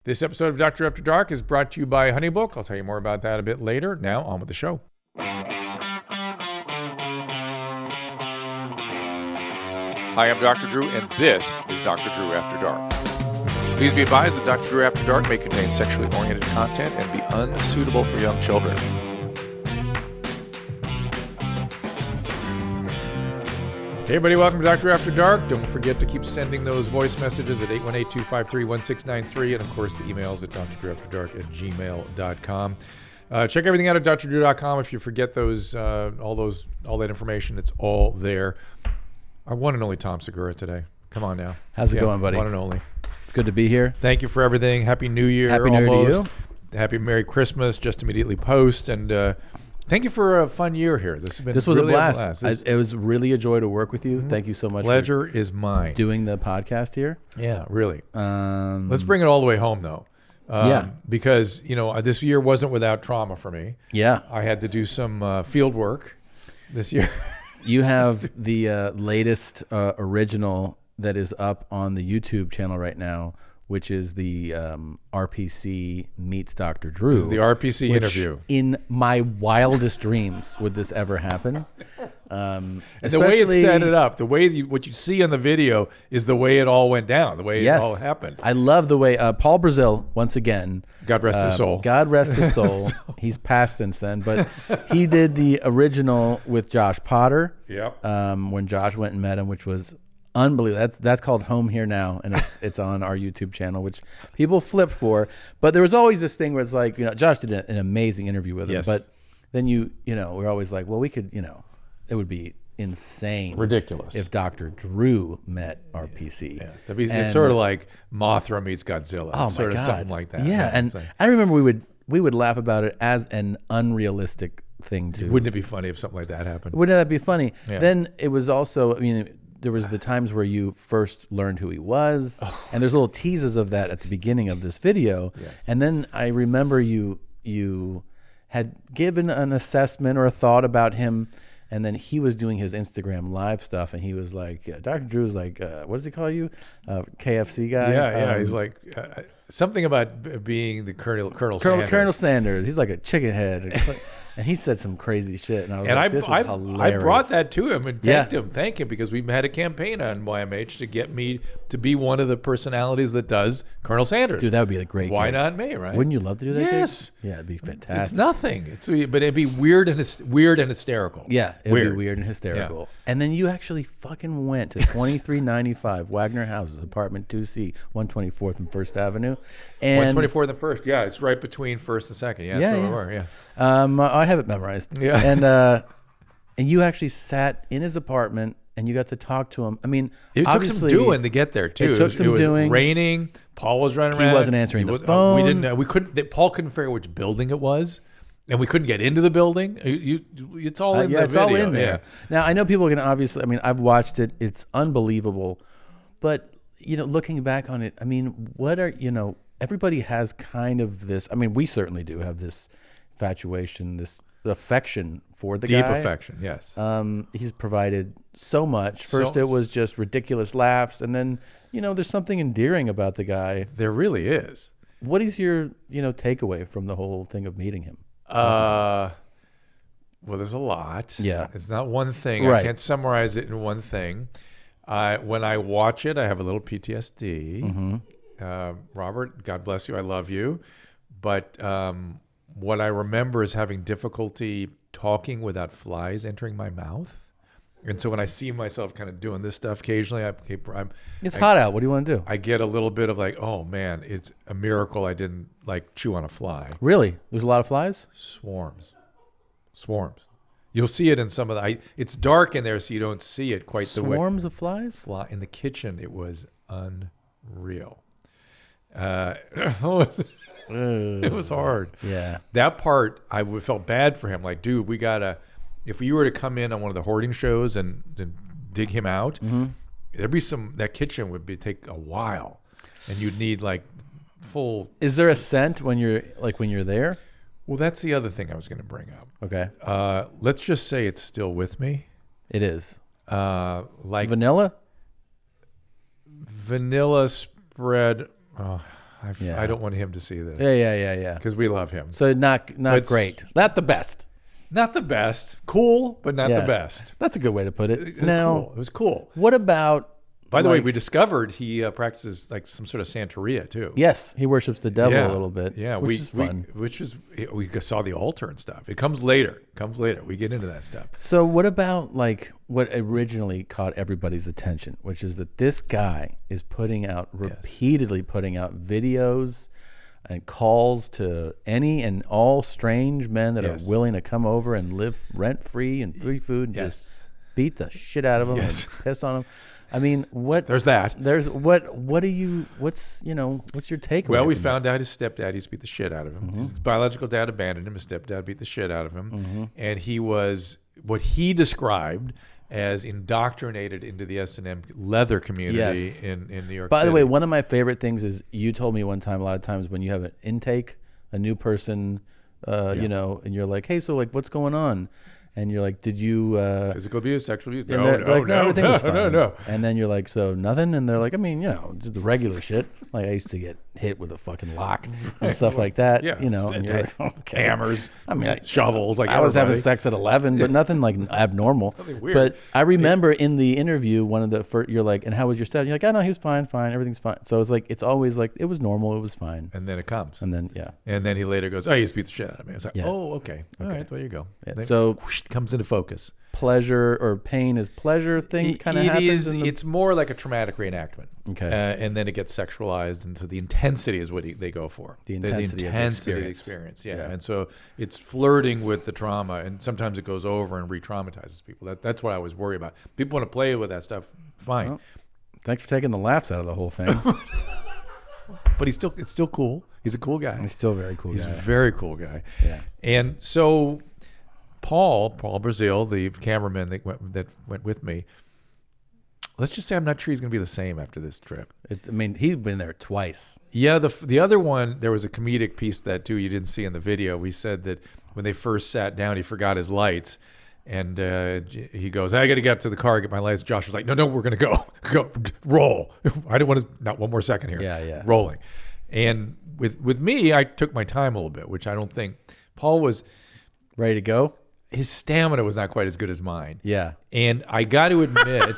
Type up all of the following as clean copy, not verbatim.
This episode of Doctor After Dark is brought to you by HoneyBook. I'll tell you more about that a bit later. Now, on with the show. Hi, I'm Dr. Drew, and this is Dr. Drew After Dark. Please be advised that Dr. Drew After Dark may contain sexually oriented content and be unsuitable for young children. Hey everybody, welcome to Dr. After Dark. Don't forget to keep sending those voice messages at 818-253-1693, and of course the emails at drdrafterdark@gmail.com. Check everything out at drdrew.com. If you forget those, all that information, it's all there. Our one and only Tom Segura today. Come on now. How's it going, buddy? One and only. It's good to be here. Thank you for everything. Happy New Year. Happy New Year to you. Happy Merry Christmas just immediately post, and thank you for a fun year here. This was really a blast. It was really a joy to work with you. Mm-hmm. Thank you so much. Pleasure is mine. Doing the podcast here. Yeah, really. Let's bring it all the way home, though. Because, this year wasn't without trauma for me. Yeah. I had to do some field work this year. You have the latest original that is up on the YouTube channel right now, which is the RPC Meets Dr. Drew. This is the RPC interview. In my wildest dreams would this ever happen. And the way it set it up, the way what you see on the video is the way it all went down, the way it all happened. I love the way Paul Brazil, once again. God rest his soul. God rest his soul. He's passed since then, but he did the original with Josh Potter. Yep. When Josh went and met him, which was unbelievable. That's called Home Here Now, and it's on our YouTube channel, which people flip for. But there was always this thing where it's like, Josh did an amazing interview with him, yes. But then we're always like, well, we could, it would be insane, ridiculous if Dr. Drew met RPC. Yes. It's sort of like Mothra meets Godzilla. Oh, sort my of God. something like that. Yeah, and I remember we would laugh about it as an unrealistic thing too. Wouldn't it be funny if something like that happened? Wouldn't that be funny? Yeah. Then it was also, there was the times where you first learned who he was, and there's little teases of that at the beginning of this video. Yes. And then I remember you had given an assessment or a thought about him, and then he was doing his Instagram live stuff, and he was like, Dr. Drew was like, what does he call you? KFC guy? Yeah. He's like, something about being the Colonel Sanders. Colonel Sanders. He's like a chicken head. And he said some crazy shit, and I was like, this is hilarious. I brought that to him and thanked him, because we've had a campaign on YMH to get me to be one of the personalities that does Colonel Sanders. Dude, that would be a great Why gig. not me, right? Wouldn't you love to do that Yes. gig? Yeah, it'd be fantastic. It's nothing. But it'd be weird and hysterical. Yeah, it would be weird and hysterical. Yeah. And then you actually fucking went to 2395 Wagner Houses, apartment 2C, 124th and 1st Avenue. And 124th and 1st. Yeah, it's right between 1st and 2nd. Yeah, that's where we were. Yeah. I have it memorized. Yeah. And you actually sat in his apartment and you got to talk to him. It took some doing to get there too. It was raining. Paul was running around. He wasn't answering the phone. We didn't. We couldn't. Paul couldn't figure out which building it was, and we couldn't get into the building. It's all in the it's video. all in there. Yeah. Now I know people can obviously. I've watched it. It's unbelievable, but looking back on it, what are everybody has kind of this. We certainly do have this infatuation, this affection for the guy. Deep affection, yes. He's provided so much. First, it was just ridiculous laughs, and then there's something endearing about the guy. There really is. What is your takeaway from the whole thing of meeting him? Well, there's a lot. Yeah, it's not one thing. Right. I can't summarize it in one thing. When I watch it, I have a little PTSD. Mm-hmm. Robert, God bless you. I love you. But what I remember is having difficulty talking without flies entering my mouth. And so when I see myself kind of doing this stuff occasionally, it's hot out. What do you want to do? I get a little bit of like, oh man, it's a miracle I didn't chew on a fly. Really? There's a lot of flies? Swarms. You'll see it in some of it's dark in there, so you don't see it quite the way. Swarms of flies? In the kitchen, it was unreal. It was hard. Yeah. That part, I felt bad for him. Like, dude, if you were to come in on one of the hoarding shows and dig him out, there'd be that kitchen would take a while, and you'd need full. Is there a scent when you're there? Well, that's the other thing I was going to bring up. Okay. Let's just say it's still with me. It is. Like vanilla? Vanilla spread. Oh, Yeah. I don't want him to see this. Yeah. Because we love him. So not great. Not the best. Not the best. Cool, but not the best. That's a good way to put it. It was cool. What about? By the way, we discovered he practices like some sort of Santeria too. Yes, he worships the devil a little bit. Yeah, which is fun. We saw the altar and stuff. It comes later. We get into that stuff. So what about like what originally caught everybody's attention, which is that this guy is repeatedly putting out videos and calls to any and all strange men that are willing to come over and live rent free and free food and just beat the shit out of them and piss on them. I mean, what? There's that. What's your take? Well, we found out his stepdad used to beat the shit out of him. His biological dad abandoned him. His stepdad beat the shit out of him, and he was what he described as indoctrinated into the S&M leather community in New York City. By the way, one of my favorite things is you told me one time, a lot of times when you have an intake, a new person, and you're like, hey, so like, what's going on? And you're like, did you... physical abuse, sexual abuse? No, everything was fine. No. And then you're like, so nothing? And they're like, I mean, just the regular shit. Like I used to get hit with a fucking lock and stuff like that. Yeah. And you're like, okay. Hammers, I mean, shovels. Like I was having sex at 11, but nothing like abnormal. Nothing weird. But I remember in the interview, one of the first, you're like, and how was your step? You're like, oh no, he was fine, everything's fine. So it's like, it's always like, it was normal, it was fine. And then it comes. And then, And then he later goes, oh, he used to beat the shit out of me. I was like, oh, okay. All right, there you go. Yeah. Then, so whoosh, comes into focus. Pleasure or pain is pleasure thing kind of happens. It's more like a traumatic reenactment. Okay. And then it gets sexualized, and so the intensity is what they go for. The intensity of the experience. Yeah. And so it's flirting with the trauma, and sometimes it goes over and re-traumatizes people. That's what I always worry about. People want to play with that stuff, fine. Well, thanks for taking the laughs out of the whole thing. But it's still cool. He's a cool guy. He's still a very cool guy. He's a very cool guy. Yeah. And so Paul Brazil, the cameraman that went with me, let's just say I'm not sure he's going to be the same after this trip. He'd been there twice. Yeah, the other one, there was a comedic piece that too you didn't see in the video. We said that when they first sat down, he forgot his lights. And he goes, I got to get to the car, get my lights. Josh was like, no, we're going to go, roll. I didn't want to, not one more second here. Yeah. Rolling. And with me, I took my time a little bit, which I don't think Paul was ready to go. His stamina was not quite as good as mine. Yeah. And I got to admit,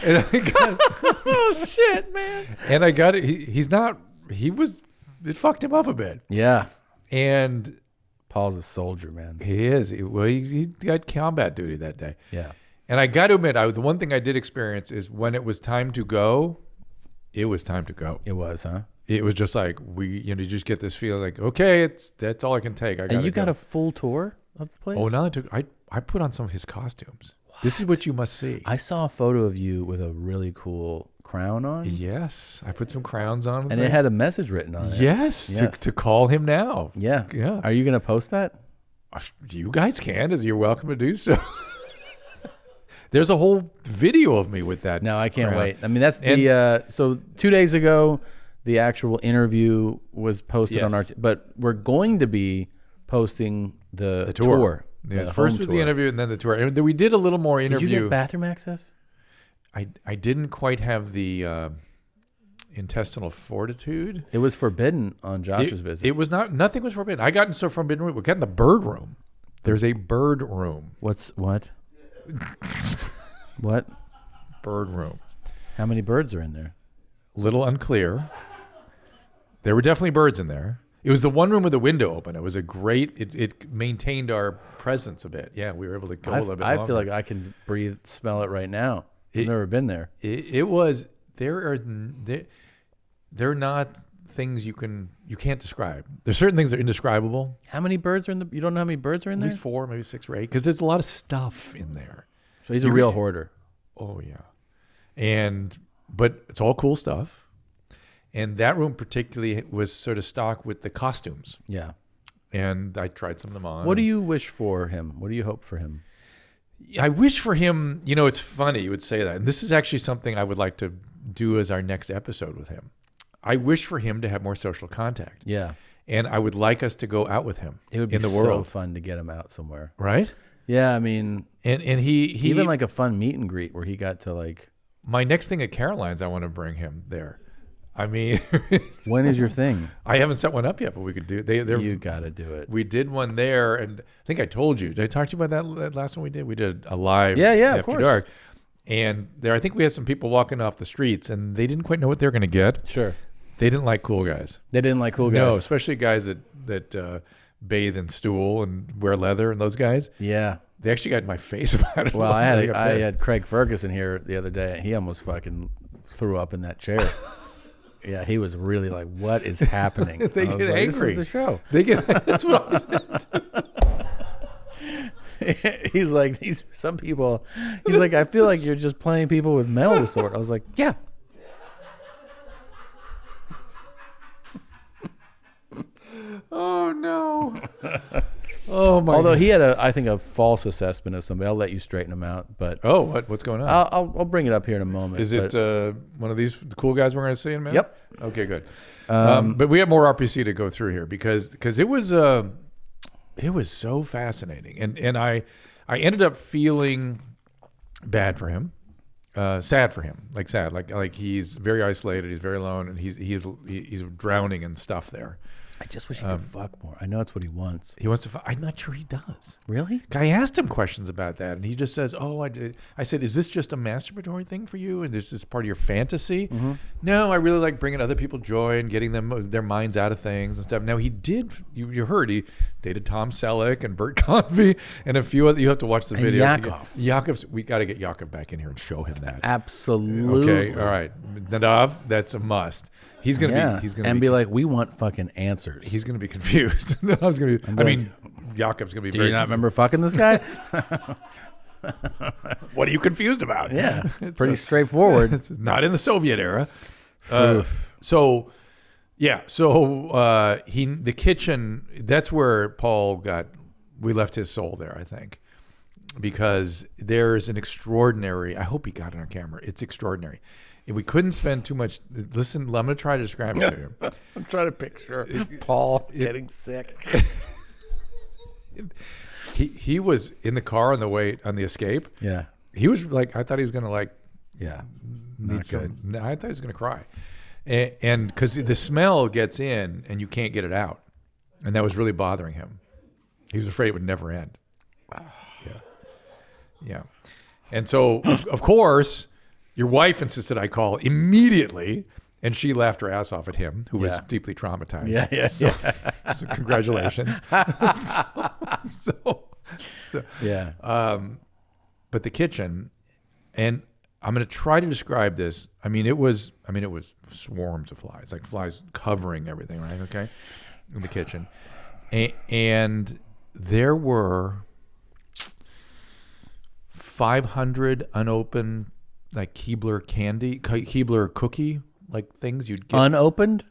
oh shit, man. And I got it. It fucked him up a bit. Yeah. And Paul's a soldier, man. He is. He got combat duty that day. Yeah. And I got to admit, the one thing I did experience is when it was time to go, it was time to go. It was, huh? It was just like you just get this feeling like, okay, that's all I can take. And you got a full tour of the place? Oh, now I put on some of his costumes. What? This is what you must see. I saw a photo of you with a really cool crown on. Yes, I put some crowns on. And it had a message written on it. Yes. To call him now. Yeah. Yeah. Are you going to post that? You guys can. You're welcome to do so. There's a whole video of me with that. No, I can't wait. I mean, that's so 2 days ago, the actual interview was posted on our, but we're going to be posting the tour. Yeah, first was the interview and then the tour. And we did a little more interview. Did you get bathroom access? I didn't quite have the intestinal fortitude. It was forbidden on Josh's visit. It was not. Nothing was forbidden. I got in so forbidden room. We got in the bird room. There's a bird room. What? What? Bird room. How many birds are in there? Little unclear. There were definitely birds in there. It was the one room with the window open. It was a great. It maintained our presence a bit. Yeah, we were able to go a little bit longer. I feel like I can smell it right now. I've never been there. It was. They're not things you can't describe. There's certain things that are indescribable. How many birds are in the? You don't know how many birds are in there? At least 4, maybe 6 or 8. Because there's a lot of stuff in there. So he's a real hoarder. Oh yeah, but it's all cool stuff. And that room particularly was sort of stocked with the costumes. Yeah. And I tried some of them on. What do you wish for him? What do you hope for him? I wish for him, it's funny you would say that. And this is actually something I would like to do as our next episode with him. I wish for him to have more social contact. Yeah. And I would like us to go out with him in the world. It would be so fun to get him out somewhere. Right? Yeah, I mean. And he even like a fun meet and greet where he got to like. My next thing at Caroline's, I want to bring him there. I mean, When is your thing? I haven't set one up yet, but we could do. You got to do it. We did one there, and I think I told you. Did I talk to you about that last one we did? We did a live. Yeah, After of course. Dark. And there, I think we had some people walking off the streets, and they didn't quite know what they were going to get. Sure. They didn't like cool guys. They didn't like cool guys. No, especially guys that bathe in stool and wear leather, and those guys. Yeah. They actually got in my face about it. Well, I got pissed. had Craig Ferguson here the other day, and he almost fucking threw up in that chair. Yeah, he was really like, "What is happening?" They I was get like, angry. This is the show. They get. That's what I said. He's like, some people. He's like, I feel like you're just playing people with mental disorder. I was like, yeah. Oh no. Oh my. Although he had I think a false assessment of somebody. I'll let you straighten him out, but Oh, what's going on? I'll bring it up here in a moment. Is it one of these cool guys we're going to see in a minute? Yep. Okay, good. But we have more RPC to go through here because it was so fascinating, and I ended up feeling bad for him, sad for him, like he's very isolated, he's very alone, and he's drowning in stuff there. I just wish he could fuck more. I know that's what he wants. He wants to. I'm not sure he does. Really? I asked him questions about that, and he just says, "Oh, I said, is this just a masturbatory thing for you, and is this part of your fantasy?" Mm-hmm. No, I really like bringing other people joy and getting them their minds out of things and stuff. Now he did. You heard he dated Tom Selleck and Bert Convy and a few other. You have to watch the And video. Yakov. We got to get Yakov back in here and show him that. Absolutely. Okay. All right. Nadav, that's a must. He's gonna be like, we want fucking answers. He's gonna be confused. Nadav's gonna be. I mean, Yakov's gonna be. Do you not remember fucking this guy? What are you confused about? Yeah, it's pretty straightforward. It's not in the Soviet era. The kitchen. That's where Paul got. We left his soul there, I think, because there's an extraordinary. I hope he got it on camera. It's extraordinary. And we couldn't spend too much. Listen, I'm going to try to describe it to you. I'm trying to picture Paul getting sick. He was in the car on the escape. Yeah. He was like, I thought he was going to Yeah. need some. No, I thought he was going to cry, and because the smell gets in and you can't get it out, and that was really bothering him. He was afraid it would never end. Wow. Yeah. And so, of course, your wife insisted I call immediately, and she laughed her ass off at him, who was deeply traumatized. Yeah. So congratulations. Yeah. But the kitchen, and I'm going to try to describe this. I mean, it was swarms of flies, like flies covering everything, right? Okay, in the kitchen, and there were 500 unopened, like Keebler cookie, like things you'd get Unopened,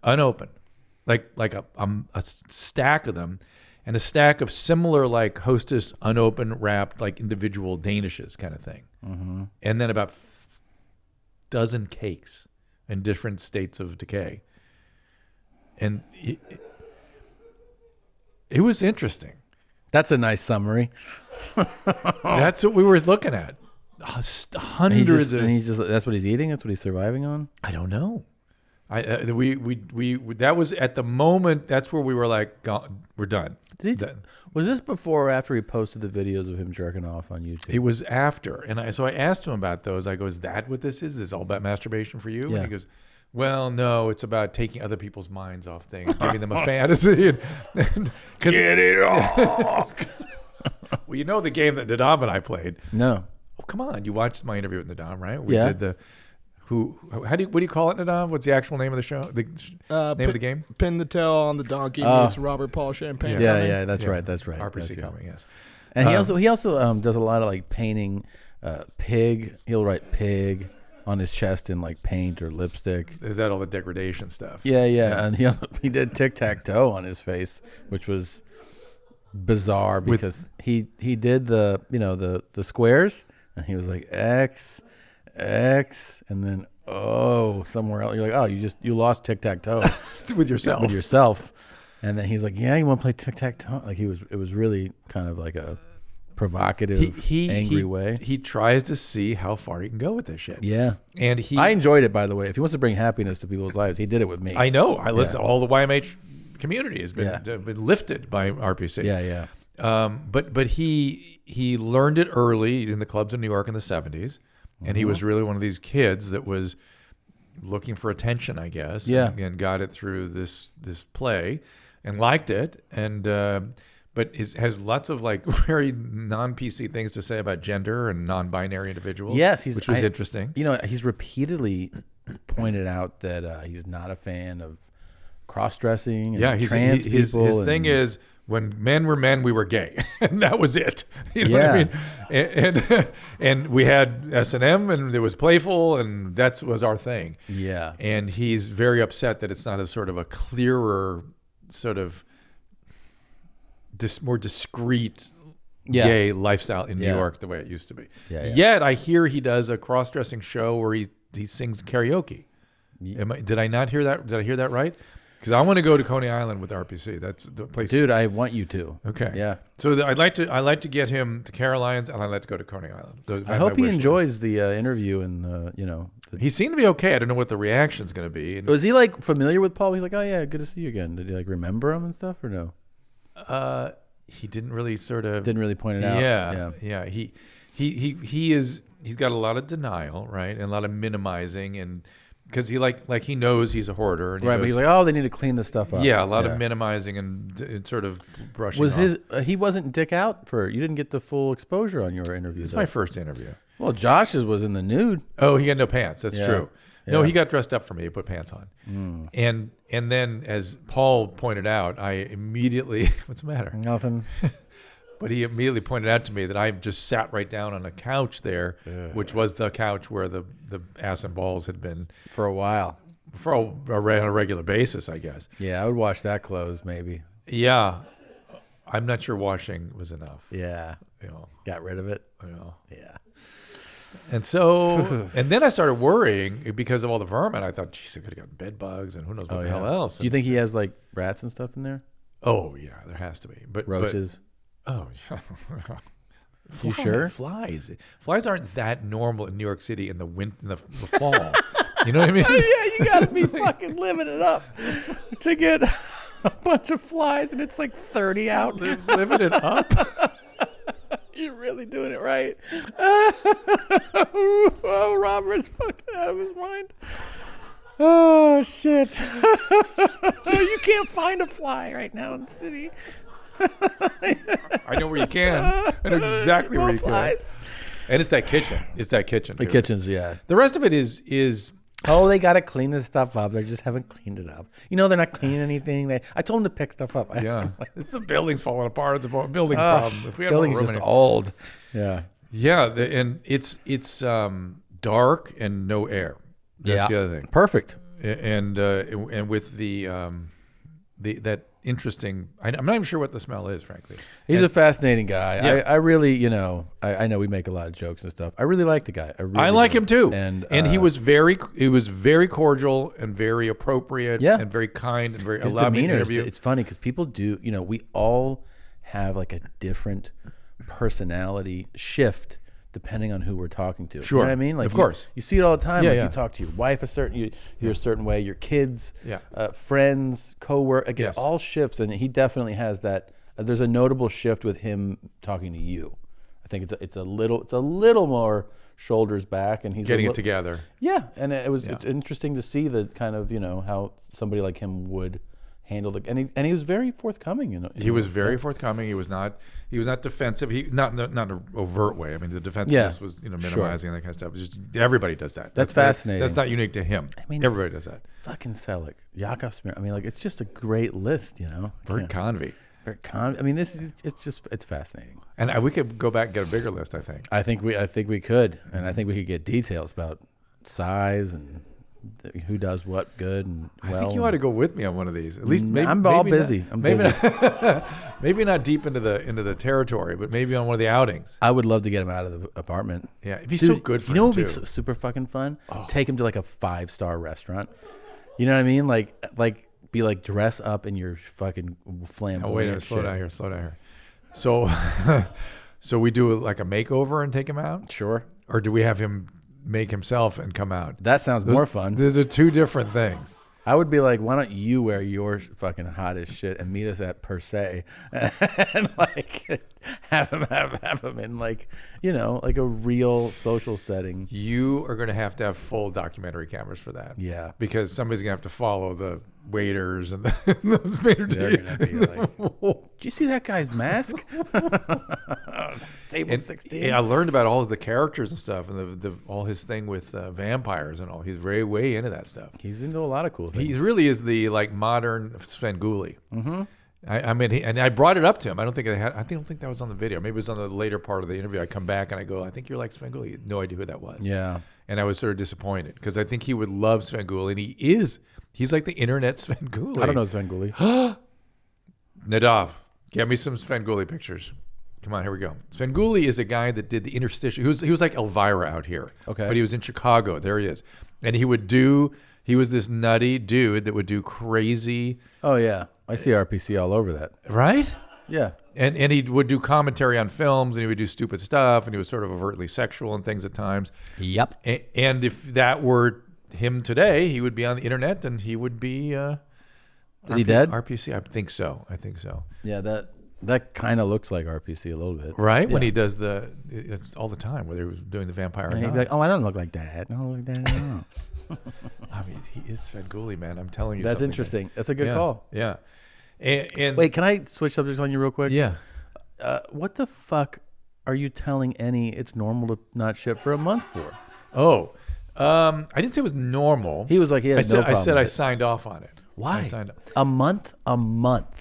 like a stack of them. And a stack of similar, like Hostess unopened, wrapped, like individual danishes kind of thing. Mm-hmm. And then about dozen cakes in different states of decay. And it was interesting. That's a nice summary. That's what we were looking at. Hundreds of. That's what he's eating. That's what he's surviving on. I don't know. We that was at the moment. That's where we were like, we're done. Was this before or after he posted the videos of him jerking off on YouTube? It was after, and so I asked him about those. I go, "Is that what this is? Is it all about masturbation for you?" Yeah. And he goes, "Well, no, it's about taking other people's minds off things, giving them a fantasy, and get it off." Well, you know the game that Nadav and I played. No. Oh, come on! You watched my interview with Nadav, right? We Yeah. did the. What do you call it, Nadav? What's the actual name of the show? The name of the game? Pin the tail on the donkey meets Robert Paul Champagne. Yeah, that's right. That's right. RPC coming, yes. And he also does a lot of like painting pig. He'll write pig on his chest in like paint or lipstick. Is that all the degradation stuff? Yeah. And he did tic-tac-toe on his face, which was bizarre because he did the squares, and he was like X, and then somewhere else. You're like, you lost tic-tac-toe with yourself. And then he's like, yeah, you want to play tic-tac-toe? Like it was really kind of like a provocative, angry way. He tries to see how far he can go with this shit. Yeah. And I enjoyed it, by the way. If he wants to bring happiness to people's lives, he did it with me. I know. I listen. All the YMH community has been lifted by RPC. Yeah. But he learned it early in the clubs in New York in the 70s, and he was really one of these kids that was looking for attention, I guess. Yeah. And got it through this play, and liked it, and but has lots of like very non-PC things to say about gender and non-binary individuals. Yes, which was interesting. You know, he's repeatedly pointed out that he's not a fan of cross-dressing and trans people. His thing is, when men were men, we were gay, and that was it. You know what I mean? And we had S&M, and it was playful, and that was our thing. Yeah. And he's very upset that it's not a sort of a clearer, sort of more discreet gay lifestyle in New York the way it used to be. Yet I hear he does a cross-dressing show where he sings karaoke. Did I not hear that? Did I hear that right? Because I want to go to Coney Island with RPC. That's the place. Dude, I want you to. Okay. Yeah. So I'd like to get him to Caroline's, and I'd like to go to Coney Island. So I hope he enjoys the interview and he seemed to be okay. I don't know what the reaction's going to be. Was he like familiar with Paul? He's like, oh yeah, good to see you again. Did he like remember him and stuff or no? He didn't really point it out. Yeah. He's got a lot of denial, right, and a lot of minimizing, and because he knows he's a hoarder, and but he's like, oh, they need to clean this stuff up. Yeah, a lot of minimizing and sort of brushing. Was off. He wasn't dick out you didn't get the full exposure on your interview. It's my first interview. Well, Josh's was in the nude. Oh, he had no pants. That's true. Yeah. No, he got dressed up for me. He put pants on. And then, as Paul pointed out, I immediately, what's the matter? Nothing. But he immediately pointed out to me that I just sat right down on a couch there, which was the couch where the ass and balls had been for a while, on a regular basis, I guess. Yeah, I would wash that clothes maybe. Yeah, I'm not sure washing was enough. Yeah, got rid of it. Yeah. And so, and then I started worrying because of all the vermin. I thought, geez, I could have gotten bed bugs and who knows what the hell else. Do you think he has like rats and stuff in there? Oh yeah, there has to be. But roaches. Oh yeah. You sure? Flies aren't that normal in New York City in the fall. You know what I mean? Yeah, you gotta be fucking living it up to get a bunch of flies, and it's like 30 out. Living it up. You're really doing it right. Oh, Robert's fucking out of his mind. Oh, shit. You can't find a fly right now in the city. I know where you can. I know exactly where you can. And it's that kitchen. The kitchen's, yeah. The rest of it is oh, they got to clean this stuff up. They just haven't cleaned it up. They're not cleaning anything. I told them to pick stuff up. Yeah. It's the building's falling apart. It's a building's problem. If we have building's just old. Yeah. Yeah. And it's dark and no air. That's the other thing. Perfect. And with that interesting, I'm not even sure what the smell is, frankly. He's a fascinating guy. Yeah. I really, I know we make a lot of jokes and stuff. I really like the guy. I like him too. And he was very cordial and very appropriate and very kind and very allowed me to interview. It's funny because people do, we all have like a different personality shift depending on who we're talking to. Sure. You know what I mean? Like of course. You see it all the time. You talk to your wife you're a certain way, your kids, friends, co-work, again, all shifts. And he definitely has that. There's a notable shift with him talking to you. I think it's a little more shoulders back, and he's getting it together. Yeah. And it's interesting to see the kind of, how somebody like him would handle and he was very forthcoming. He was very forthcoming. He was not defensive. He not in an overt way. I mean, the defensiveness was minimizing and that kind of stuff. It's just everybody does that. That's fascinating. That's not unique to him. I mean, everybody does that. Fucking Selig, Yakov Smirnoff. I mean, like it's just a great list. Bert Convy. I mean, it's fascinating. And we could go back and get a bigger list. I think we could, and I think we could get details about size and who does what good and well. I think you ought to go with me on one of these. At least maybe I'm all busy. Maybe not deep into the territory, but maybe on one of the outings. I would love to get him out of the apartment. Yeah, it'd be so good for him. What would be super fucking fun? Take him to like a 5-star restaurant. You know what I mean? Like be like dress up in your fucking flamboyant. Oh wait a minute, slow down here. So So we do like a makeover and take him out, Sure. or do we have him make himself and come out? That sounds more fun. Those are two different things. I would be like, why don't you wear your fucking hottest shit and meet us at Per Se, and like have him in like, you know, like a real social setting. You are going to have full documentary cameras for that. Yeah. Because somebody's going to have to follow the waiters and the waiter. They're gonna be like, did you see that guy's mask? Table 16. Yeah, I learned about all of the characters and stuff, and the all his thing with vampires and all. He's way into that stuff. He's into a lot of cool things. He really is the like modern Svengoolie. Mm-hmm. I mean, and I brought it up to him. I don't think that was on the video. Maybe it was on the later part of the interview. I come back and I go, I think you're like Svengoolie. He had no idea who that was. Yeah. And I was sort of disappointed because I think he would love Svengoolie, and he is. He's like the internet Svengoolie. I don't know Svengoolie. Nadav, get me some Svengoolie pictures. Come on, here we go. Svengoolie is a guy that did the interstitial. He was like Elvira out here. Okay. But he was in Chicago. There he is. And he was this nutty dude that would do crazy. Oh yeah, I see RPC all over that. Right? Yeah. And he would do commentary on films, and he would do stupid stuff, and he was sort of overtly sexual and things at times. Yep. And if that were him today, he would be on the internet, and he would be. Is he dead? RPC, I think so. Yeah, that kind of looks like RPC a little bit. Right? Yeah. When he does it's all the time, whether he was doing the vampire or And he'd not. be like, oh, I don't look like that. I don't look like that at all. I mean, he is Svengoolie, man. I'm telling you. That's something, interesting. man. That's a good Yeah, call. Yeah. And Wait, can I switch subjects on you real quick? Yeah. What the fuck are you telling Annie it's normal to not ship for a month for? Oh, I didn't say it was normal. He was like, yeah, I said problem I with it. signed off on it. Why? I signed up. A month?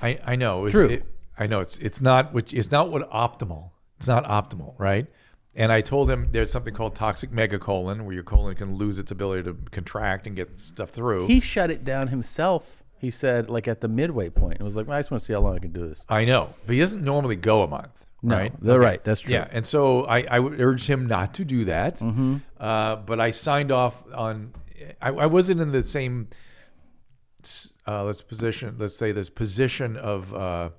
I know. True. I know it's not what optimal. It's not optimal, right? And I told him there's something called toxic megacolon, where your colon can lose its ability to contract and get stuff through. He shut it down himself. He said, like at the midway point, it was like, well, I just want to see how long I can do this. I know, but he doesn't normally go a month. No, right? they're right. That's true. Yeah, and so I would urge him not to do that. Mm-hmm. But I signed off on. I wasn't in the same. Let's say this position of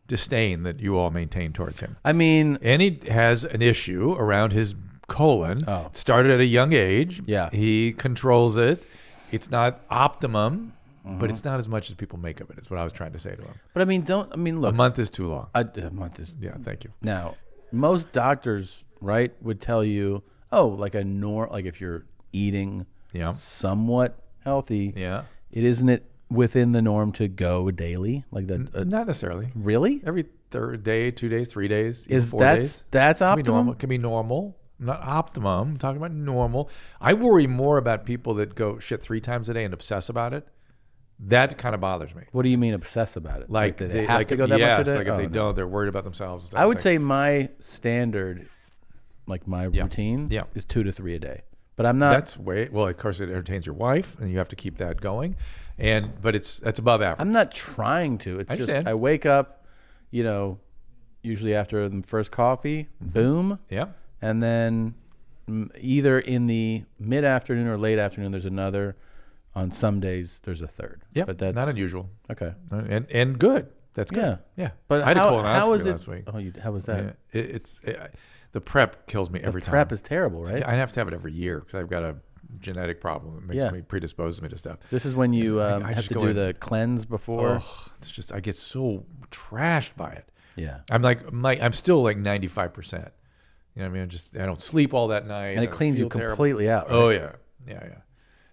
disdain that you all maintain towards him. I mean, And he has an issue around his colon. Oh. It started at a young age. Yeah. He controls it. It's not optimum, but it's not as much as people make of it. Is what I was trying to say to him. but I mean, look. A month is too long. A month is. Yeah, thank you. Now, most doctors, right, would tell you, oh, like like if you're eating Yeah. somewhat healthy, Yeah. isn't it within the norm to go daily? Like that? Not necessarily. Really? Every third day, 2 days, 3 days, even Is 4 that's days. that's Can be optimum? normal. Can be normal. Not optimum. I'm talking about normal. I worry more about people that go shit 3 times a day and obsess about it. That kind of bothers me. What do you mean obsess about it? Like that they have to go that yes, much a day? like if Oh, they no. don't, they're worried about themselves. And stuff. I would It's like, say my standard, like my routine, Yeah. is 2 to 3 a day. But I'm not. that's way well. Of course, it entertains your wife, and you have to keep that going. But that's above average. I'm not trying to. It's I just understand. I wake up, usually after the first coffee, boom, Yeah. and then either in the mid afternoon or late afternoon there's another. On some days there's a third. Yeah. But that's not unusual. Okay. And good. That's good. Yeah. Yeah. But I had a how colonoscopy is it? last week. Oh, how was that? Yeah. The prep kills me every The time. prep is terrible, right? I have to have it every year because I've got a genetic problem that makes Yeah. me predispose me to stuff. This is when you I have just to go do in- the cleanse before. Oh, it's just I get so trashed by it. Yeah. I'm still like 95%. You know what I mean? I don't sleep all that night. And it I cleans you feel terrible. completely out. Right? Oh yeah.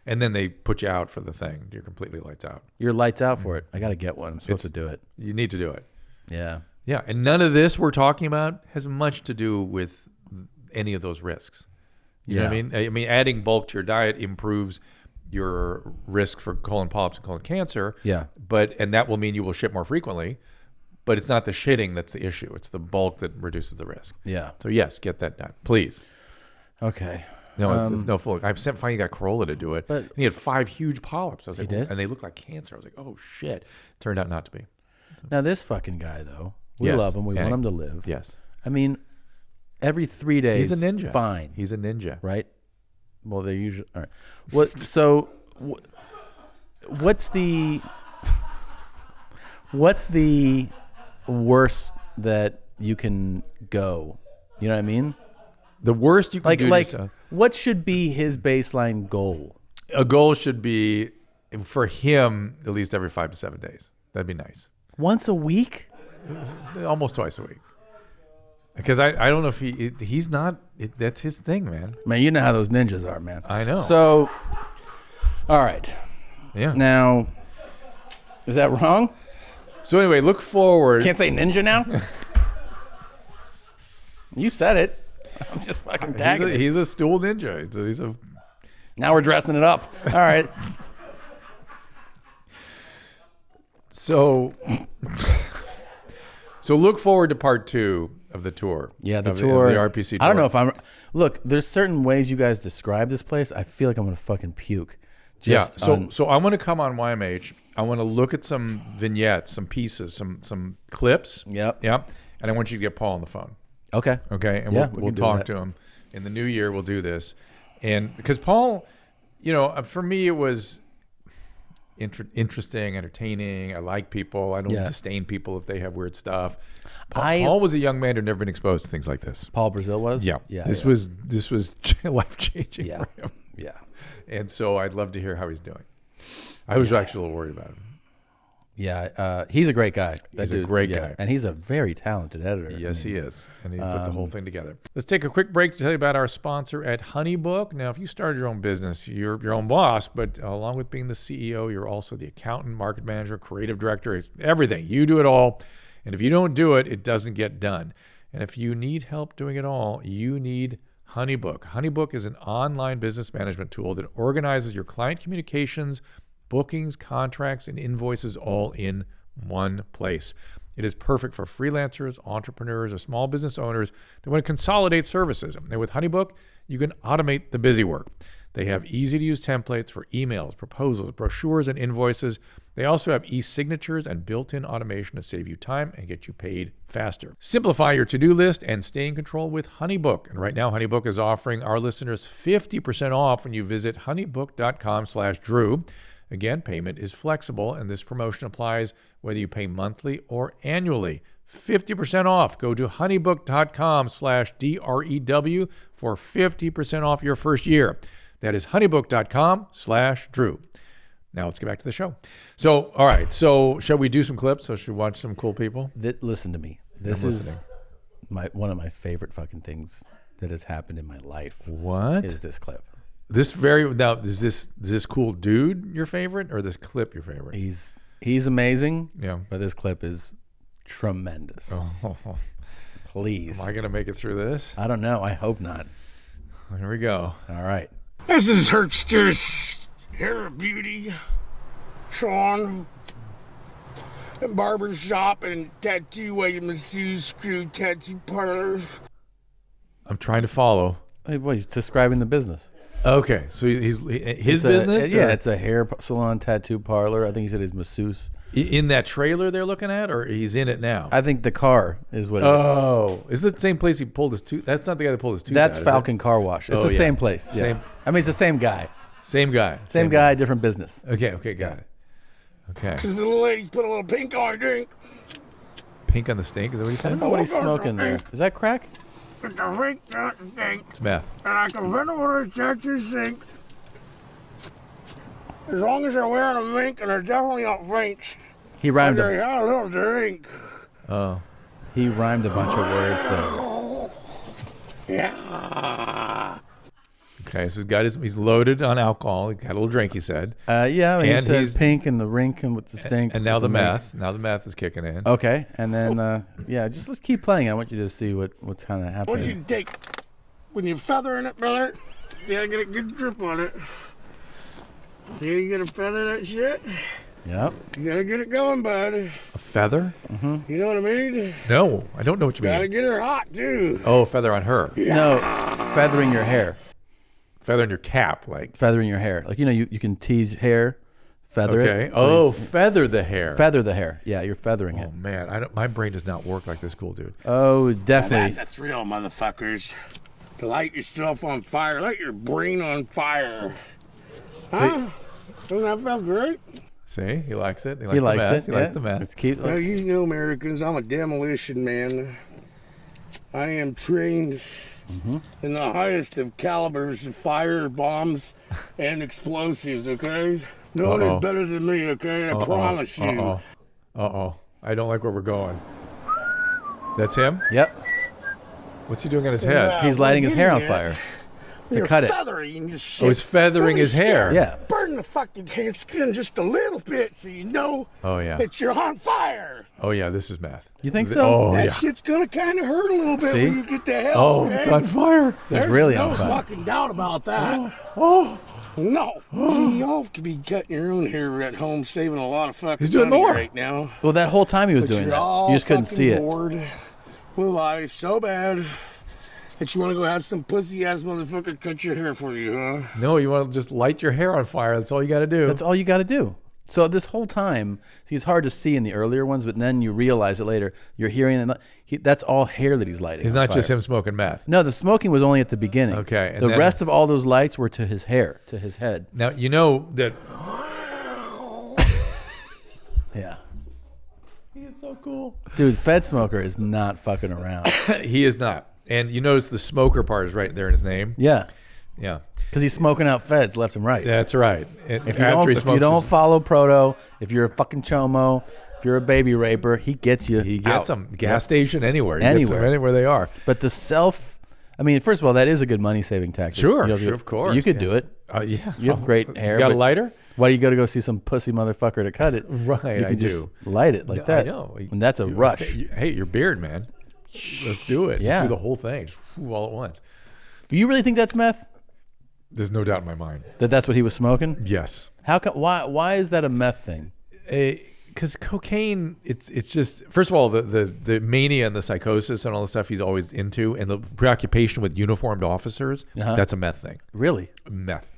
And then they put you out for the thing. You're completely lights out. You're lights out for it. I got to get one. I'm supposed to do it. You need to do it. Yeah. Yeah, and none of this we're talking about has much to do with any of those risks. You know what I mean? I mean, adding bulk to your diet improves your risk for colon polyps and colon cancer. Yeah. And that will mean you will shit more frequently. But it's not the shitting that's the issue. It's the bulk that reduces the risk. Yeah. So yes, get that done, please. Okay. No, it's no fool. I've finally got Corolla to do it. But- and he had 5 huge polyps. I was like, did? and they looked like cancer. I was like, oh shit. Turned out not to be. Now this fucking guy though, we Yes. love him. We And- want him to live. Yes. I mean, every 3 days. He's a ninja. Fine. He's a ninja. Right. Well, they usually. All right. What? So, what's the worst that you can go. You know what I mean? The worst you can do to yourself. What should be his baseline goal? A goal should be, for him, at least every 5 to 7 days. That'd be nice. Once a week? Almost twice a week. Because I don't know if he's not, that's his thing, man. Man, you know how those ninjas are, man. I know. So, all right. Yeah. Now, is that wrong? So anyway, look forward. Can't say ninja now? You said it. I'm just fucking tagging it. He's a stool ninja. He's a. Now we're dressing it up. All right. So look forward to part 2 of the tour. Yeah, the tour. The RPC tour. I don't know if I'm. Look, there's certain ways you guys describe this place. I feel like I'm gonna fucking puke. So I want to come on YMH. I want to look at some vignettes, some pieces, some clips. Yep. Yep. And I want you to get Paul on the phone. Okay. Okay. And Yeah, we'll talk to him. In the new year, we'll do this. And because Paul, for me, it was interesting, entertaining. I like people. I don't disdain people if they have weird stuff. Paul was a young man who'd never been exposed to things like this. Paul Brazil was? Yeah. This was life-changing for him. Yeah. And so I'd love to hear how he's doing. I was actually a little worried about him. Yeah, he's a great guy. He's a great guy. And he's a very talented editor. Yes, he is. And he put the whole thing together. Let's take a quick break to tell you about our sponsor at HoneyBook. Now, if you started your own business, you're your own boss, but along with being the CEO, you're also the accountant, market manager, creative director. It's everything. You do it all. And if you don't do it, it doesn't get done. And if you need help doing it all, you need HoneyBook. HoneyBook is an online business management tool that organizes your client communications, bookings, contracts, and invoices all in one place. It is perfect for freelancers, entrepreneurs, or small business owners that want to consolidate services. And with HoneyBook, you can automate the busy work. They have easy-to-use templates for emails, proposals, brochures, and invoices. They also have e-signatures and built-in automation to save you time and get you paid faster. Simplify your to-do list and stay in control with HoneyBook. And right now, HoneyBook is offering our listeners 50% off when you visit honeybook.com/Drew. Again, payment is flexible, and this promotion applies whether you pay monthly or annually. 50% off. Go to honeybook.com/DREW for 50% off your first year. That is honeybook.com/Drew. Now let's get back to the show. So, all right. So, shall we do some clips? So, should we watch some cool people? Listen to me. This is one of my favorite fucking things that has happened in my life. What is this clip? Is this cool dude your favorite, or this clip your favorite? He's amazing. Yeah. But this clip is tremendous. Oh. Please. Am I gonna make it through this? I don't know. I hope not. Here we go. All right. This is Herkster's Hair of Beauty, Sean, and barbershop and tattoo masseuse screw tattoo parlors. I'm trying to follow. Hey, boy, he's describing the business. Okay, so his business? Yeah, it's a hair salon, tattoo parlor. I think he said his masseuse. In that trailer they're looking at, or he's in it now? I think the car is what. Is it the same place he pulled his tooth? That's not the guy that pulled his tooth. That's out, Falcon Car Wash. It's the same place. Yeah. I mean, it's the same guy. Same guy. Same guy, different business. Okay, got it. Okay. Because the little lady's put a little pink on her drink. Pink on the stink? Is that what he I said? don't know what he's smoking there. Is that crack? It's a pink, not a stink. It's meth. And I can run over to tattoo sink. As long as they're wearing a mink, and they're definitely not French. He rhymed They had a little drink. Oh. He rhymed a bunch of words there. Yeah. Okay, so he's loaded on alcohol. He had a little drink, he said. Yeah, and he said pink and the rink and with the stink. And now the meth. Now the meth is kicking in. Okay, and then let's keep playing. I want you to see what's kind of happening. What you take when you're feathering it, brother? You gotta get a good grip on it. See, you gotta feather that shit. Yep. You gotta get it going, bud. A feather? Mm-hmm. You know what I mean? No, I don't know what you mean. Gotta get her hot too. Oh, feather on her. Yeah. No, feathering your hair. Feather in your cap, like. Feathering your hair. Like, you can tease hair, feather it. So feather the hair. Feather the hair. Yeah, you're feathering it. Oh, man. My brain does not work like this cool dude. Oh, definitely. That's a thrill, motherfuckers. To light yourself on fire. Light your brain on fire. Huh? Doesn't that feel great? See? He likes it. He likes it. He likes the meth. It's cute. Well, you know, Americans, I'm a demolition man. I am trained in the highest of calibers of fire, bombs, and explosives, okay? No one is better than me, okay? I promise you. I don't like where we're going. That's him? Yep. What's he doing on his head? He's lighting his hair on fire to cut it. Oh, he's feathering his hair. Yeah. Burn the fucking skin just a little bit so you know that you're on fire. Oh, yeah, this is meth. You think so? Oh, That yeah. shit's gonna kind of hurt a little bit See? when you get to hell. Oh, okay? it's on fire. There's really no on fire. fucking doubt about that. Oh, No. See, y'all could be cutting your own hair at home, saving a lot of fucking He's doing money more. right now. Well, that whole time he was But doing you're that. all You just couldn't fucking see it. bored with life so bad that you want to go have some pussy ass motherfucker cut your hair for you, huh? no, you want to just light your hair on fire. That's all you got to do. That's all you got to do. So this whole time, see, it's hard to see in the earlier ones, but then you realize it later. You're hearing that that's all hair that he's lighting. It's on not fire. just him smoking meth. No, the smoking was only at the beginning. Okay, and The then- rest of all those lights were to his hair, to his head. Now, you know that Yeah. he is so cool. Dude, Fed Smoker is not fucking around. He is not. And you notice the smoker part is right there in his name. Yeah. Yeah, Because he's smoking out feds left and right. that's right. And If you after don't, he if you smokes don't his- follow Proto, if you're a fucking chomo, if you're a baby raper, he gets you. he gets out. them. Gas station, anywhere. He Anywhere. Gets them anywhere they are. But I mean, first of all, that is a good money saving tactic. Sure, You know, sure, of course. You could yes. do it. Yeah. You have great hair. You got a but lighter? Why do you got to go see some pussy motherfucker to cut it? Right, You I can just do. light it like I that. know. And that's a rush. Hey, your beard, man. Let's do it. Yeah. Just do the whole thing just all at once. You really think that's meth? There's no doubt in my mind. That's what he was smoking? Yes. How come? Why is that a meth thing? Because cocaine, it's just, first of all, the mania and the psychosis and all the stuff he's always into, and the preoccupation with uniformed officers, that's a meth thing. Really? Meth.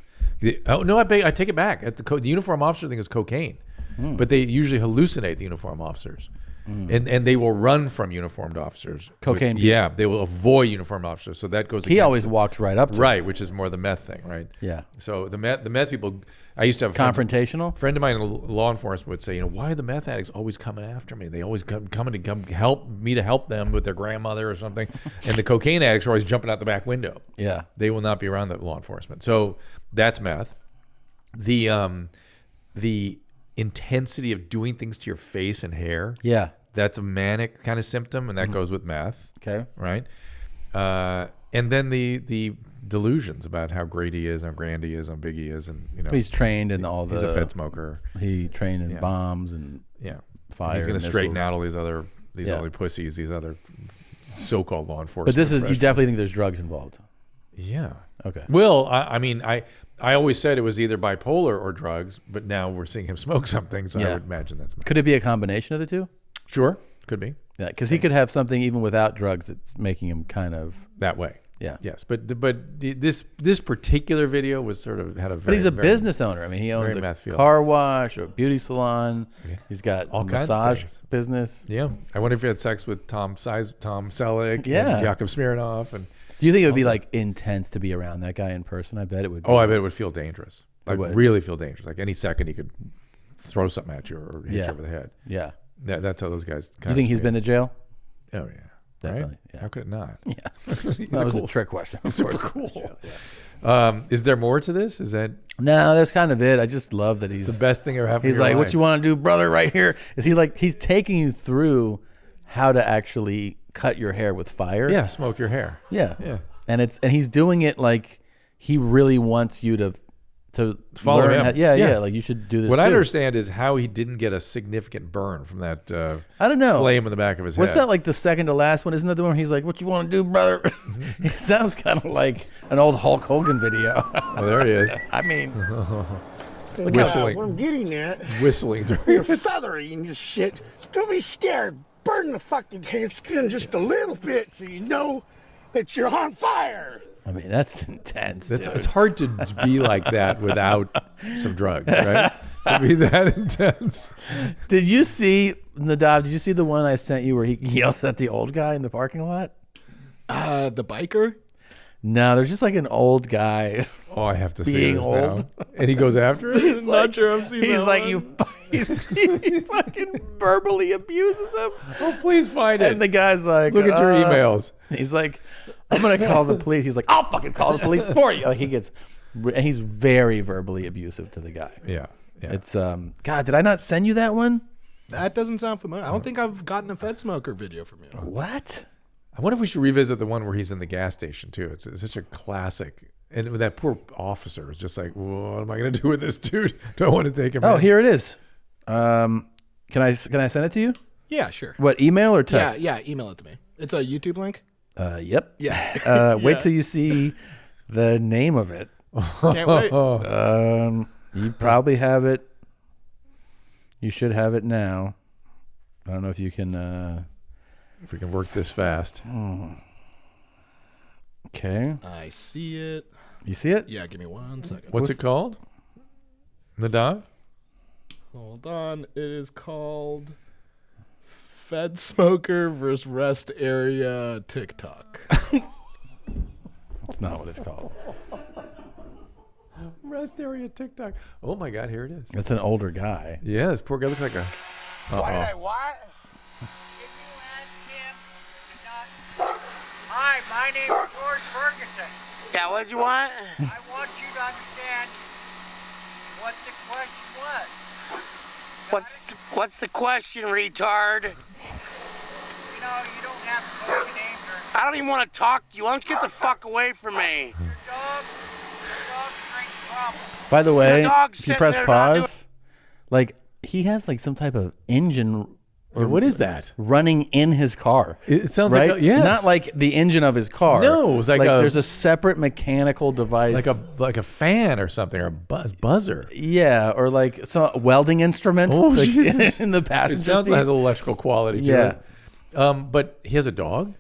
Oh no, I take it back. The uniform officer thing is cocaine, but they usually hallucinate the uniform officers, and they will run from uniformed officers. Cocaine people. Yeah, they will avoid uniformed officers. So that goes. He against always them. walks right up to him. Right, which is more the meth thing, right? Yeah. So the meth people, I used to have a friend- Confrontational? friend of mine in law enforcement would say, why are the meth addicts always coming after me? They always come help me to help them with their grandmother or something. And the cocaine addicts are always jumping out the back window. Yeah. They will not be around the law enforcement. So that's meth. The intensity of doing things to your face and hair. Yeah. That's a manic kind of symptom, and that goes with meth. Okay. Right. And then the delusions about how great he is, how grand he is, how big he is, and He's trained in all the. he's a Fed smoker. He trained in bombs and Yeah. fire. He's going to straighten missiles. out all these other Yeah. pussies, these other so-called law enforcement. But this is, you professionals. definitely think there's drugs involved. Yeah. Okay. Well, I mean, I always said it was either bipolar or drugs, but now we're seeing him smoke something, so I Yeah. would imagine that's Could it be a combination of the two? sure could be Yeah, because he could have something even without drugs that's making him kind of. that way. Yeah. Yes, but this particular video was sort of had a very. But he's a very- business owner. I mean, he owns very a meth field. car wash or a beauty salon. He's got All a kinds of massage things. business. Yeah, I wonder if he had sex with Tom Selleck, Yeah. and Yakov Smirnoff, and Do you think it would be like intense to be around that guy in person? I bet it would. Be. I bet it would feel dangerous. Like would. really feel dangerous. Like any second he could throw something at you or hit Yeah. you over the head. Yeah. That's how those guys. You think he's been to jail? Oh yeah, Definitely, Right? yeah. How could it not? Yeah. He's That was cool, a trick question. Of super course. cool. Yeah. Is there more to this? Is that No, that's kind of it. I just love that he's the best thing ever happened? He's in your like, life? what you want to do, brother, right here? Is he like, he's taking you through how to actually cut your hair with fire? Yeah, smoke your hair. Yeah. Yeah. And he's doing it like he really wants you to Follow learn him. how- yeah. Like you should do this. What I too. understand is how he didn't get a significant burn from that I don't know. flame in the back of his What's head. that like the second to last one? Isn't that the one where he's like, what you want to do, brother? It sounds kind of like an old Hulk Hogan video. Oh, there he is. I mean, Whistling. What I'm getting at, Whistling through you're feathery and just shit. Don't be scared. Burn the fucking skin just a little bit so you know that you're on fire. I mean, that's intense. It's dude. hard to be like that without some drugs, right? To be that intense. Did you see Nadav? Did you see the one I sent you where he yells at the old guy in the parking lot? The biker? No, there's just like an old guy. Oh, I have to see Being this old. now. And he goes after it. He's Not sure I've seen He's that like, one. he fucking verbally abuses him. Oh, please find it. And the guy's like, Look at your emails. He's like, I'm going to call the police. He's like, I'll fucking call the police for you. Like and he's very verbally abusive to the guy. Yeah. It's, God, did I not send you that one? That doesn't sound familiar. I don't think I've gotten a Fed Smoker video from you. What? I wonder if we should revisit the one where he's in the gas station too. It's such a classic. And with that poor officer was just like, what am I going to do with this dude? Do I want to take him? Oh, in? here it is. Can I send it to you? Yeah, sure. What, email or text? Yeah, email it to me. It's a YouTube link. Yep. Yeah. Wait till you see the name of it. Can't wait. You probably have it. You should have it now. I don't know if you can. If we can work this fast. Okay. I see it. You see it? Yeah, give me 1 second. What's it called? Nadav? Hold on. It is called Fed Smoker versus Rest Area TikTok. That's not what it's called. Rest area TikTok. Oh my God, here it is. It's an older guy. Yeah, this poor guy looks like a. Why did I what? Hi, my name is George Ferguson. Yeah, what did you want? I want you to understand what the question was. What's the question, retard? You know, you don't have to go in anger. I don't even want to talk to you. Why don't you get the fuck away from me? Your dog brings problems. By the way, The dog's if you sitting press there not pause, like he has like some type of engine Or what is that? running in his car. It sounds right? like a, yes. Not like the engine of his car. No, it was like a- there's a separate mechanical device, like a fan or something or a buzzer. yeah, or like some welding instrument. Oh, like, Jesus. in the It passenger sounds seat. like it has an electrical quality to Yeah. it. But he has a dog.